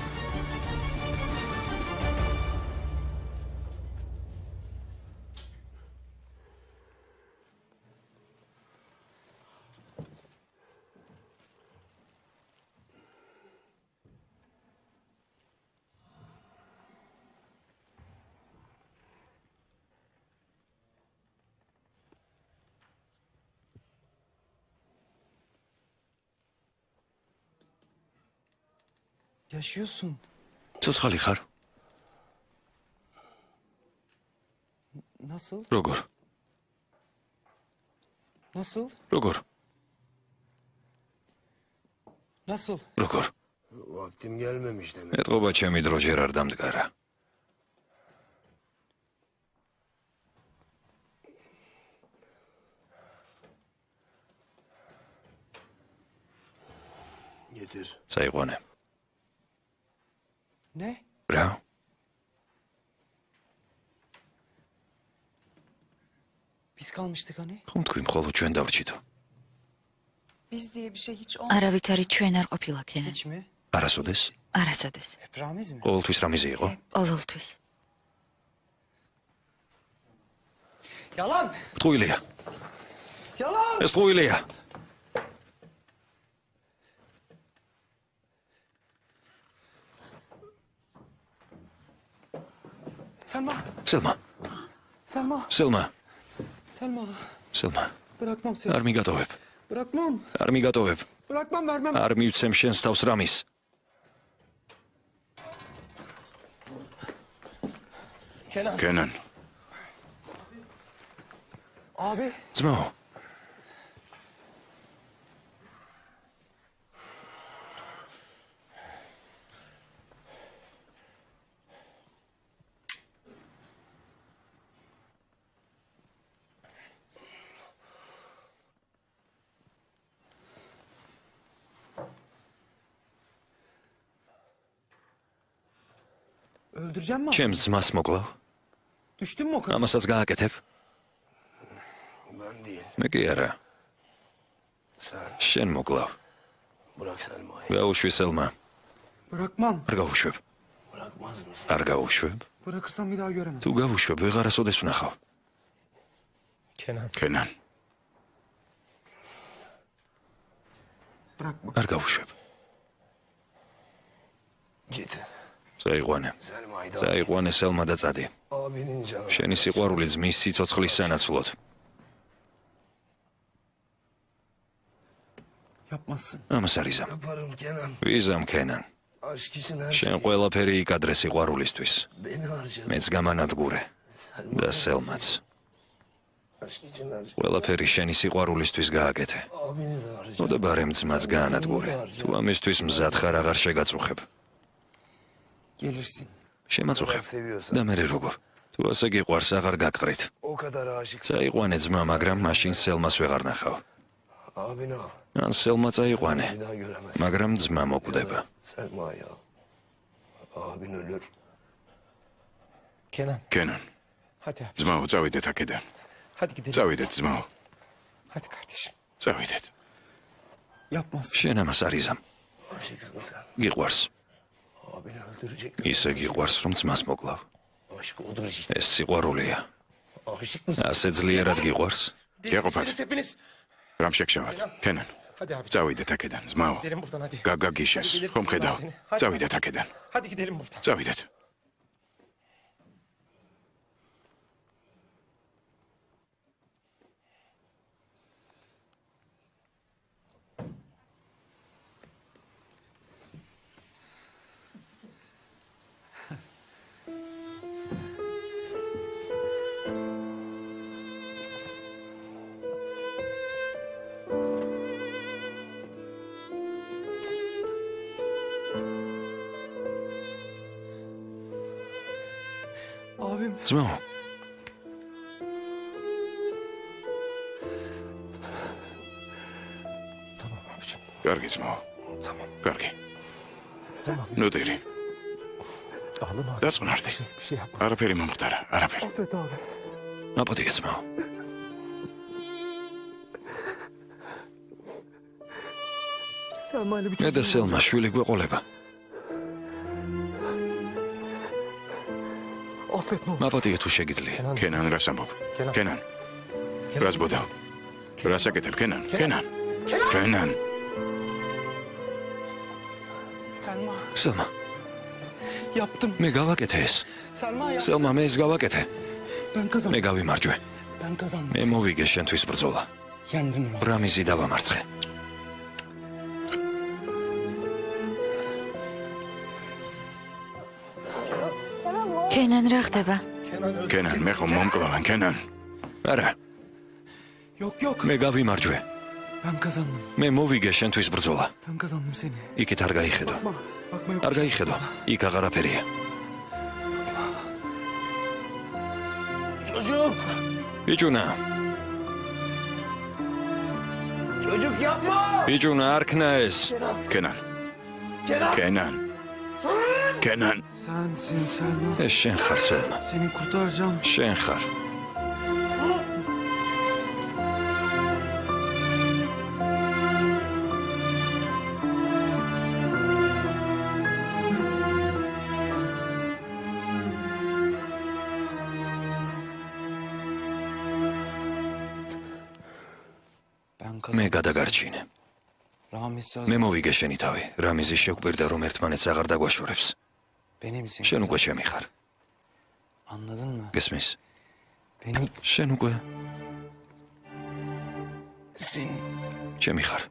Yaşıyorsun. ცოცხალი ხარ? Nasıl? როგორ? Nasıl? როგორ? Nasıl? როგორ? Vaktim gelmemiş demek. ეთყობა ჩემი დრო ჯერ არ დამდგარა. Getir. წაიყვანე. Ne? რა? Biz kalmıştık hani? ხომ თქვი მხოლოდ ჩვენ დავრჩითო? Biz diye bir şey hiç olmadı. არავით არის ჩვენ არ ყოფილა ქენა. Hiç mi? არასოდეს? არასოდეს. Hep Ramiz mi? ყოველთვის რამიზი იყო? ყოველთვის. Yalan! ტყუილია. Yalan! ეს ტყუილია. Selma! Selma. Selma! Selma. Selma! Selma. Bırakmam seni. არ მიგატოვებ. Bırakmam. არ მიგატოვებ. Bırakmam, vermem. არ მივცემ შენს თავს რამის. Kenan. Abi. ძმაო. Öldüreceğim mi? ჩემს ძმას მოკლავ? Düştün mü o kadar? ამასაც გააკეთებ? Ben değil. მე კი არა. Sen. შენ მოკლავ. Bırak Selma'yı. გაუშვი სელმა. Bırakmam. არ გავუშვებ. Bırakmaz mısın? არ გავუშვებ. Bırakırsam bir daha göremem. თუ გავუშვებ, ვეღარასოდეს ვნახავ. Kenan. Bırakma. არ გავუშვებ. წაიყვანე. წაიყვანე სელმა და წადი. შენი სიყვარული ძმის სიცოცხლის სანაცვლოდ. ამას არ იზამ. ვიზამ კენან. შენ ყველაფერი იკადრე სიყვარულისთვის. მეც გამანადგურე და სელმაც. ყველაფერი შენი სიყვარულისთვის გააკეთე. მოდაბარე ძმაც გაანადგურე. თუ ამისთვის მზად ხარ აღარ შეგაწუხებ. შემაწუხებ და მე როგორ? თუ ასე გიყვარს აღარ გაკრით. წაიყვანე ძმა, მაგრამ მაშინ სელმას ვეღარ ნახავ. ან სელმა წაიყვანე, მაგრამ ძმა მოკვდება. კენან. ძმაო, წავიდეთ აქედან. წავიდეთ, ძმაო. წავიდეთ. შენ ამას არ იზამ. გიყვარს. ისე გიყვარს, რომ ძმას მოკლავ. ეს სიყვარულია. ასე ძლიერად გიყვარს? გეყოფათ. რამ შეგშავათ? კენან. წავიდეთ აქედან, ძმაო. გაგაგიშეს, ხომ ხედავ? წავიდეთ აქედან. წავიდეთ. ძმაო. კარგი ძმაო. კარგი. ნოდერი. დაწყნარდი. არაფერი მომხდარა, არაფერი. აპატიე ძმაო. მე და სელმა შვილი გვეყოლება. აპატიე თუ შეგიძლია. კენან, რას ამბობ? კენან. რას ბოდავ? რას აკეთებ, კენან? კენან. კენან. სელმა. მე გავაკეთე ეს. სელმა, მე ეს გავაკეთე. მე გავიმარჯვე. მე მოვიგე შენთვის ბრძოლა. რამიზი დავამარცხე. კენან, რა ხდება? კენან, მე ხომ მომკლავენ, კენან. არა. მე გავიმარჯვე. მე მოვიგე შენთვის ბრძოლა. იქით არ გაიხედო. არ გაიხედო. იქ აღარაფერია. ბიჭუნა. ბიჭუნა, არ ქნა ეს. კენან. კენან. კენან. ეს შენ ხარ, სელმა. შენ ხარ. მე გადაგარჩინე. მე მოვიგე შენი თავი. რამიზი შეგვირდა, რომ ერთმანეთს აღარ დაგვაშორებს. შენ უკვე ჩემი ხარ. გესმის? შენ უკვე ჩემი ხარ.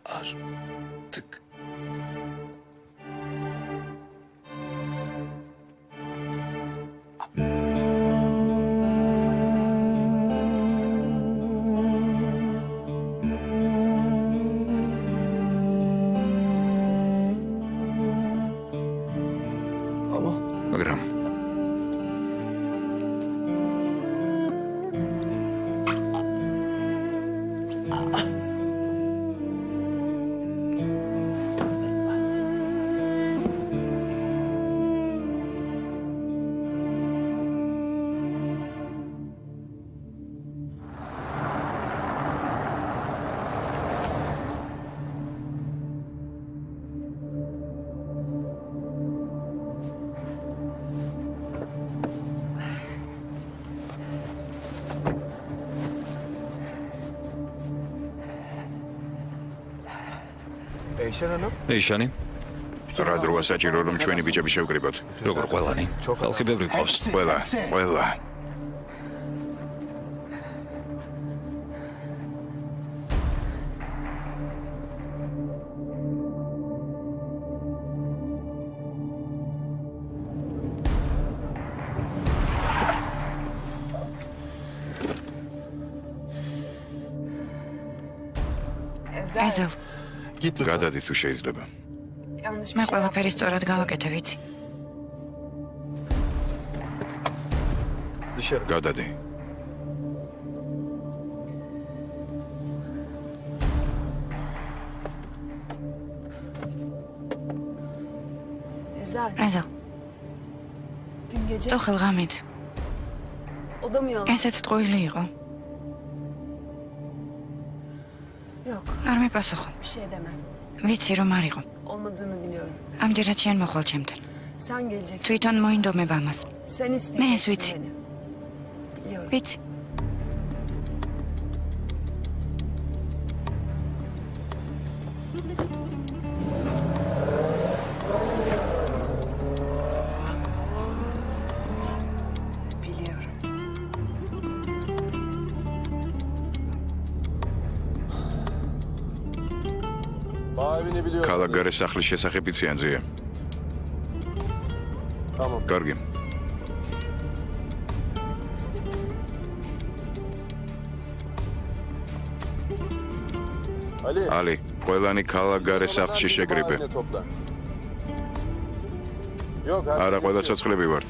ეიშანი? რა დროა საჭირო რომ ჩვენი ბიჭები შევკრიბოთ? როგორ ყველანი? ხალხი ბევრი ყავს. ყველა. ეზელ, გადადი თუ შეიძლება. მე ყველაფერი სწორად გავაკეთე, ვიცი. გადადი. ეზელ, то ხელღამით. ესეც ტყუილი იყო. არ მეპასუხო. ვიცი რომ არ იყო. ამჯერად შენ მოხვალ ჩემთან. თვითონ მოინდომებ ამას. მე ეს ვიცი. ვიცი. ქალაქგარეს სახლის შესახებ იციან-ძია? კარგი. ალი, ყველანი ქალაქგარეს სახლში შეგრიბე. არა, ყველა ცოცხლები ვართ.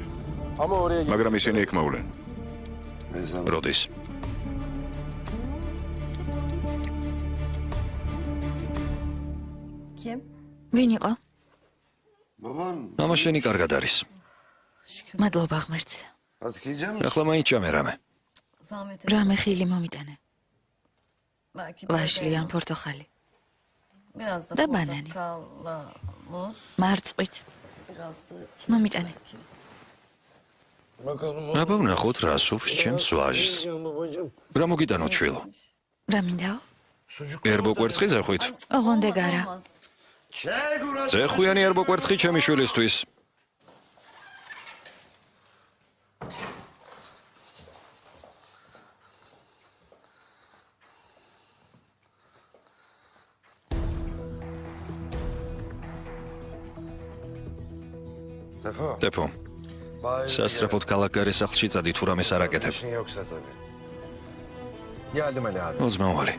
მაგრამ ისინი იქ მოვლენ. როდის? ვინ იყო? მამა შენი კარგად არის. მადლობა ღმერთს. ახლა მაინც ჭამე რამე. რამე ხილი მომიტანე. ვაშლი ან პორტოხალი. და ბანანი. მარწყვით. მომიტანე. აბა ვნახოთ რა სუფს ჩემს ვაჟს. რა მოგიტანო ჩვილო? რა მინდაო? ერბო კვერცხი ზეხვით? ოღონდე გარა. ზეხვიანი ერბო კვერცხი ჩემი შვილისთვის. ტეფო. სასწრაფოდ ქალაქგარეს სახლში წადი თუ რამეს არ აკეთებ. ოზმავალი.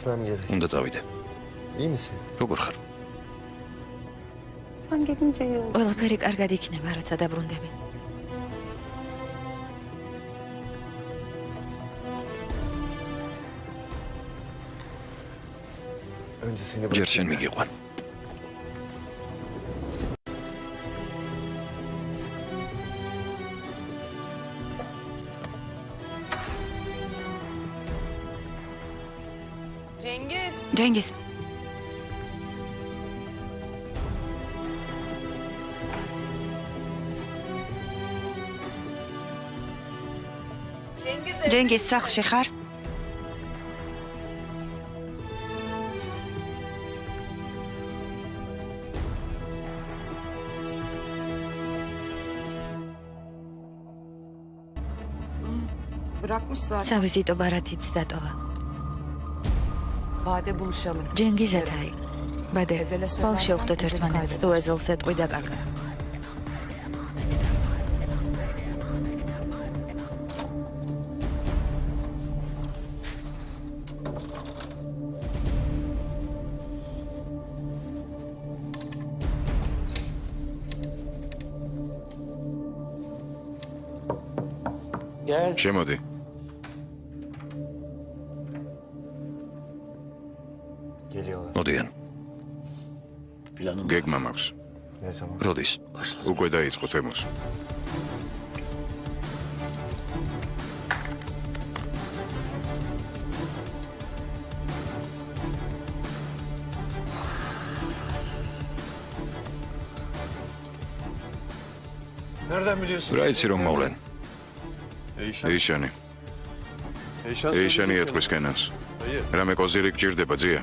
უნდა წავიდე. როგორ ხარ? ყველაფერი კარგად იქნება, როცა დაბრუნდები. ჯერ შენ მიგიყვან. ჯენგის. ჯენგის სახლში ხარ? სავიზიტო ბარათიც დატოვა. ჯენგიზ ათაი. ბადე, ხვალ შევხვდეთ ერთმანეთს, თუ ეზელს ეტყვი დაკარგა. შემოდი. მოდიან. გეგმა მაქვს. როდის? უკვე დაიწყო თემოს. რა იცი რომ მოვლენ? ეიშანი ეთქვის კენას. რამე კოზირი გჭირდება, ძია?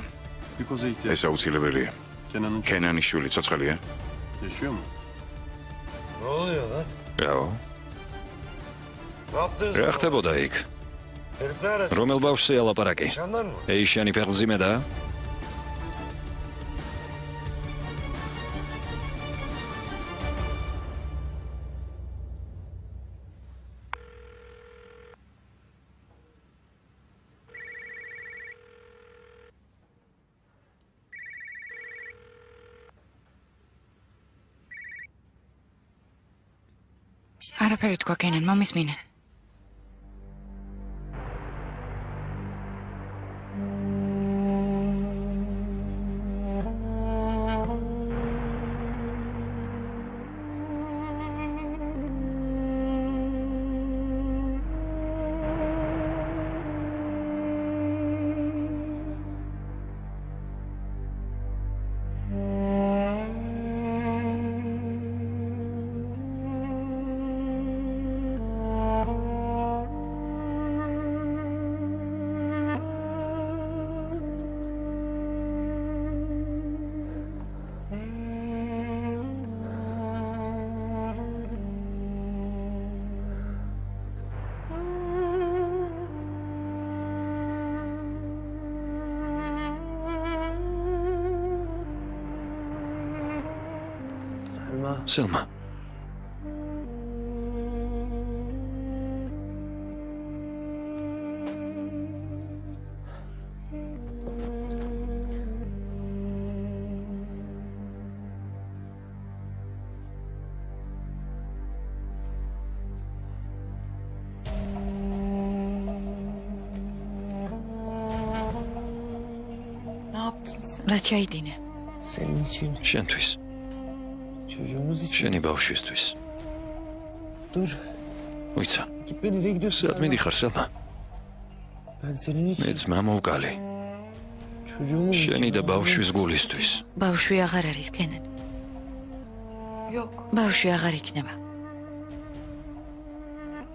Bir koza ihtiyaç. ეს აუცილებელია. Kenan'ın çok კენანის შვილი ცოცხალია? yaşıyor mu? Ne oluyor lan? რაო? Ne yaptınız? რა ხდებოდა იქ? Herif nerede? რომელ ბავშვზე ალაპარაკი? Nişanlar mı? ეიშანი ფეხმძიმე და? არაფერი თქვა კენან, მომისმინე. სელმა. Ne yaptın sen? რა ჩაიდინე? Senin için, შენთვის, çocuğumuz için. შენი ბავშვისთვის. Dur, უიცა, gitme nereye gidiyorsun სად sen? მიდიხარ სელმა? Ben senin için, მეც მამოვკალი, çocuğumuz için. შენი და ბავშვის გულისთვის. ბავშვი აღარ არის კენან. Yok. ბავშვი აღარ იქნება.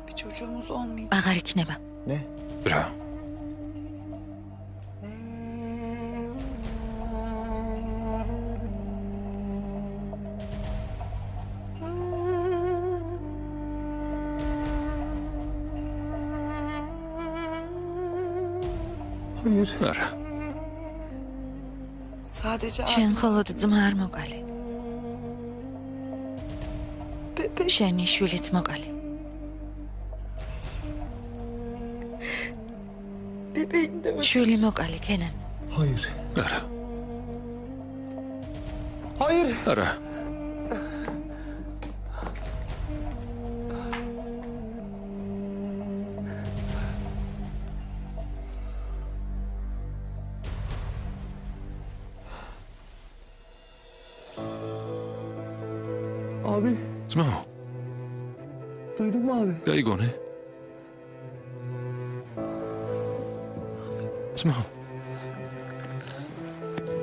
Bir çocuğumuz olmayacak. აღარ იქნება. Ne? რა? Hayır. არა, Sadece შენ მხოლოდ ძმა არ მოკალი. შენი შვილიც მოკალი. bebeğin de mi? შვილი მოკალი კენან. Hayır. არა, Hayır. არა. Abi, ძმაო, duydun mu abi? გაიგონე? ძმაო,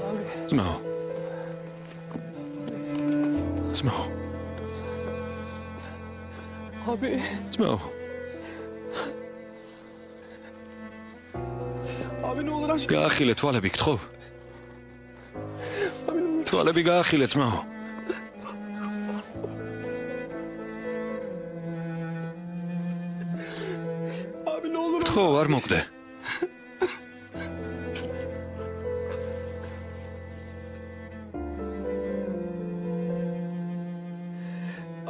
Abi, ძმაო. ძმაო, abi. ძმაო. Abi ne olur aşkım. გაახილე თვალები გთხოვ. Abi ne olur. თვალები გაახილე ძმაო. Abi ne olur. გთხოვ, არ მოკვდე.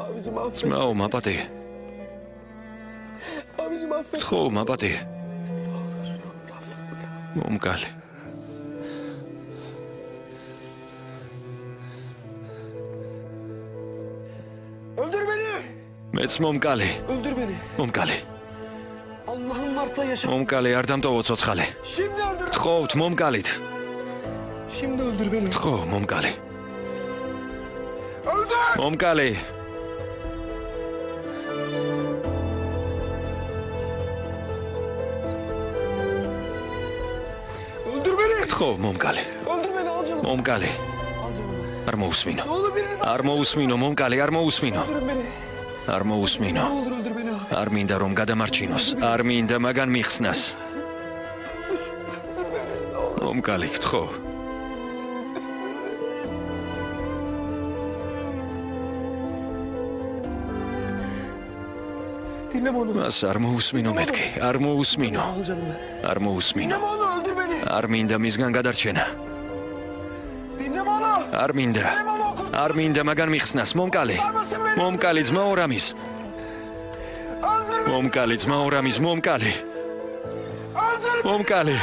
Abicim affet. ძმაო, მაპატიე. Abicim affet. გთხოვ, მაპატიე. მომკალი. Öldür beni. მეც მომკალი. Öldür beni. მომკალი. Allah'ın varsa yaşa. მომკალი, არ დამტოვო ცოცხალე. Şimdi öldür. გთხოვთ, მომკალით. Şimdi öldür beni. გთხოვ, მომკალი. Öldür. მომკალი. Öldür beni. გთხოვ, მომკალი. Öldür beni al canım. მომკალი. Al canım. არ მოусმინო. Ne olur biriniz არ მოусმინო, მომკალი, არ მოусმინო. öldürün beni. არ მოусმინო. Ne olur öldür beni abi. არ მინდა რომ გადამარჩინოს. არ მინდა მაგან მიხსნას. მომკალი გთხოვ. მას არ მოусმინო მეთქი, არ მოусმინო. არ მოусმინო. არ მინდა მისგან გადარჩენა. არ მინდა. არ მინდა მაგან მიხსნას, მომკალი. მომკალი ძმა ორამის. მომკალი ძმა ორამის, მომკალი. მომკალი.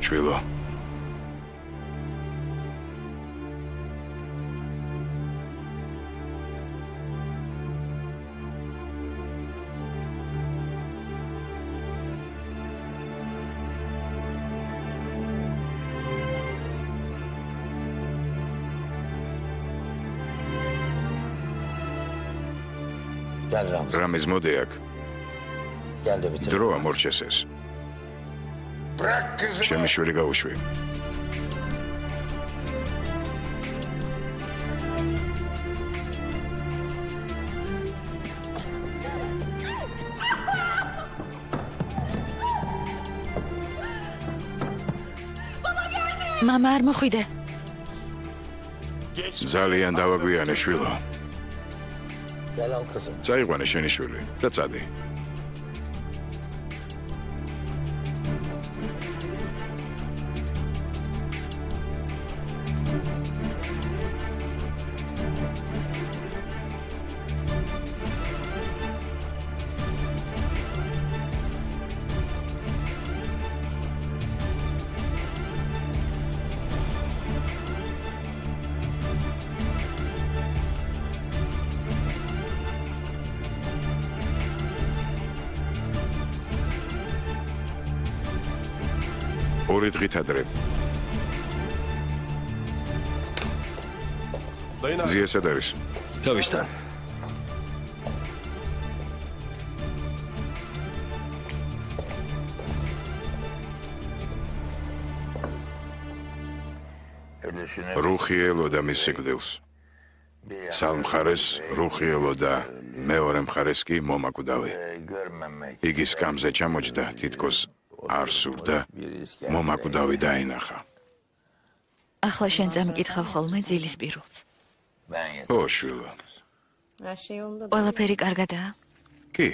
შვილო. რამის მოდი აქ. დროა მორჩეს ეს. ჩემი შვილი გაუშვი. მამა არ მოხვიდე. ძალიან დავაგვიანე შვილო. წაიყვანე შენი შვილი და წადი. ორი დღით ადრე. ზია სად არის? თავისთან. რუხი ელოდა მის სიკვდილს. სალმხარეს რუხი ელოდა, მეორე მხარეს კი მომაკვდავი. იგი სკამზე ჩამოჯდა, თითქოს არ სურდა, მომაკვდავი დაინახა. ახლა შენ წამიკითხავ ხოლმე ძილის პირულს. ო, შვილო. ყველაფერი კარგადაა? კი.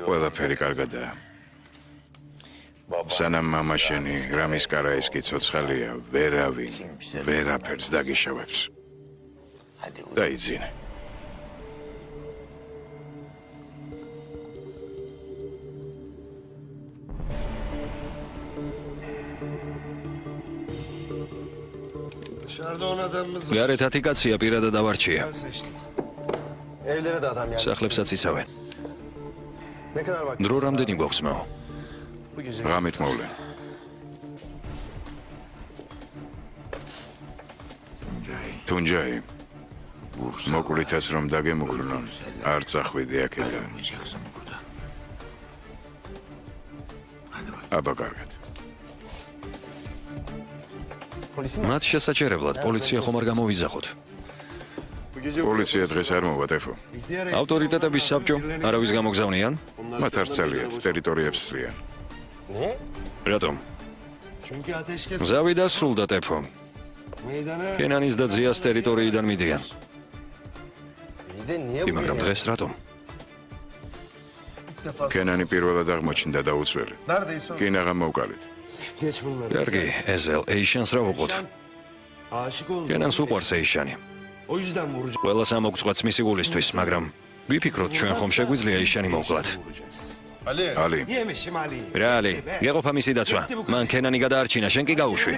ყველაფერი კარგადაა. სანამ მამა შენი რამის კარაისკი ცოცხალია, ვერავინ ვერაფერს დაგიშავებს. დაიძინე. გარეთ 10 კაცია პირადად ავარჩია. სახლებსაც იცავენ. დრო რამდენი გვაქვს მაო? ღამით მოვლე. თუნჯაი. მოკლითას რომ დაგემუქრნონ, არ წახვიდი აქედან. აბა კარგად. მათ შესაჩერებლად პოლიცია ხომ არ გამოვიზახოთ. პოლიცია დღეს არ მოვა ტეფო. ავტორიტეტების საბჭო არავის გამოგზავნიან? მათ არ ცალიათ, ტერიტორიებს ცლიან. რატომ? ზავი დასრულდა ტეფო. კენანის და ძიას ტერიტორიიდან მიდიან. მაგრამ დღეს რატომ? კენანი პირველად აღმოჩნდა და უცველი. კინაღამ მოვკალით. კარგი, ეზელ, ეიშანს რა ვუყოთ? კენანს უყვარს ეიშანი. ყველას ამოგწყვეტს მისი გულისთვის, მაგრამ ვიფიქროთ ჩვენ ხომ შეგვიძლია ეიშანი მოვკლათ. ალი. რა ალი? გეყოფა მისი დაცვა. მან კენანი გადაარჩინა, შენ კი გაუშვი.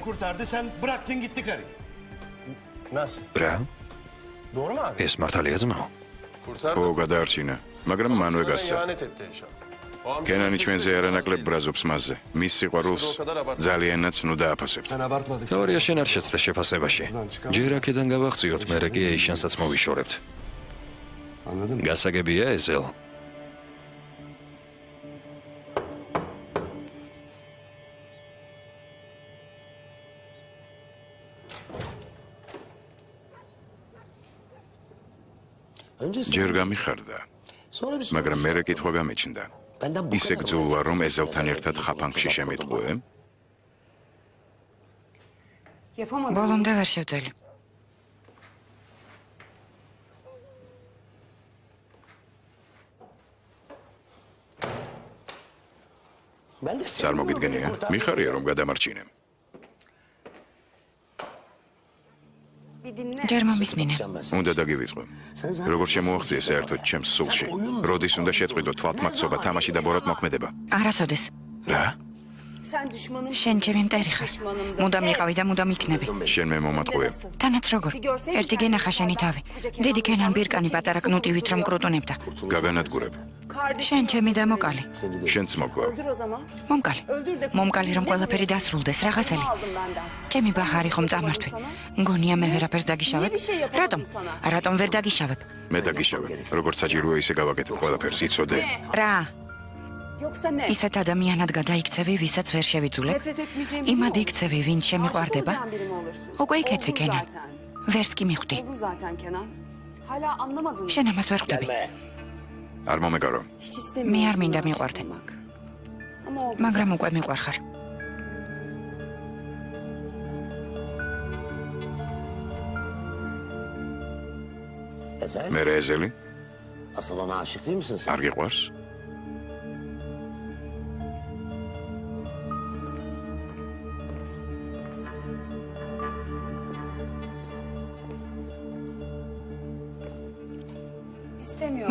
რა? ეს მართალია ძმაო? ო, გადაარჩინა, მაგრამ მანვე გასცა. კენანი ჩვენზე არანაკლებ ბრაზობს მასზე. მის სიყვარულს ძალიანაც ნუ დააფასებთ. თეორია შენ არ შეცდე შეფასებაში. ჯერ აქედან გავახციოთ, მერე კი ეიშანსაც მოვიშორებთ. გასაგებია ეზელ? ჯერ გამიხარდა, მაგრამ მერე კითხვა გამეჩნდა. ისე გძულვა, რომ ეზელთან ერთად ხაფანგში შემიტყვე? ბოლომდე ვერ შევძელი. წარმოგიდგენია? მიხარია, რომ გადამარჩინე. ჯერ მომისმინე. უნდა დაგივიწყო. როგორ შემოაღწიე საერთოდ ჩემს სულში? როდის უნდა შეწყვიტო თვალთმაცობა, თამაში და ბოროტ მოქმედება? არასოდეს. რა? შენ ჩემი მტერი ხარ. მუდამ იყავი და მუდამ იქნები. შენ მე მომატყუე. თანაც როგორ? ერთი გენახა შენი თავი. დიდი კენან ბირკანი პატარა კნუტივით რომ კრუტუნებდა. გაგანადგურებ. შენ ჩემი დამოკალი. შენც მოკლავ. მომკალი. მომკალი რომ ყველაფერი დასრულდეს, რაღაცელი. ჩემი ბახარი ხომ წამართვი. მგონია მე ვერაფერს დაგიშავებ? რატომ? რატომ ვერ დაგიშავებ? მე დაგიშავებ. როგორც საჭიროა ისე გავაკეთებ ყველაფერს, იცოდე? რა? ისეთ ადამიანად გადაიქცევი, ვისაც ვერ შევიძულებ? იმად იქცევი, ვინც შემიყვარდება? უკვე იქეცი კენან. ვერც კი მიხვდი. შენ ამას ვერ ხვდები. არ მომეკარო. მე არ მინდა მიყვარდე. მაგრამ უკვე მიყვარხარ. მე ეზელი? არ გიყვარს?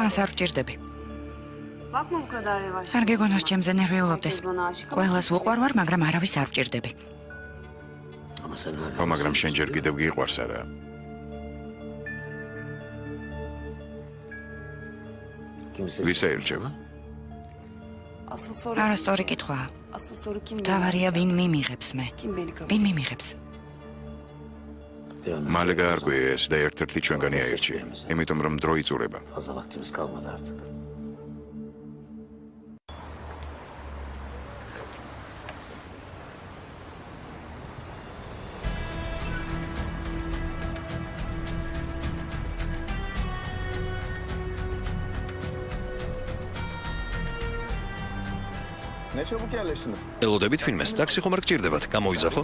მას არ ვჭირდები. არ გეგონოს ჩემზე ნერვიულობდეს. ყველას ვუყვარვარ, მაგრამ არავის არ ვჭირდები. ხო, მაგრამ შენ ჯერ კიდევ გიყვარს არა? ვის აირჩევ? არასწორი კითხვაა. მთავარია ვინ მიმიღებს მე. ვინ მიმიღებს? მალე გაარკვიე ეს და ერთ-ერთი ჩვენგანი აირჩიე, იმიტომ რომ დრო იწურება. ელოდებით ვინმეს? ტაქსი ხომ არ გჭირდებათ? გამოიძახო?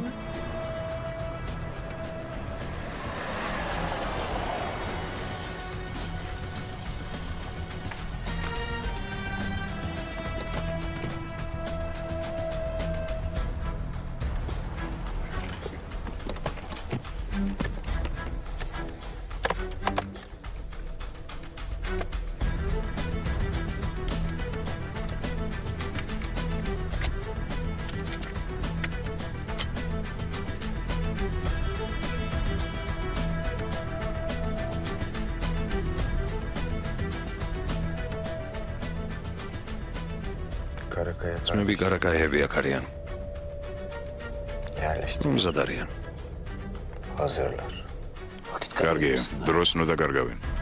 ძმები კარაკაიები აქ არიან. მზად არიან. კარგია, დროს ნუ დაკარგავენ.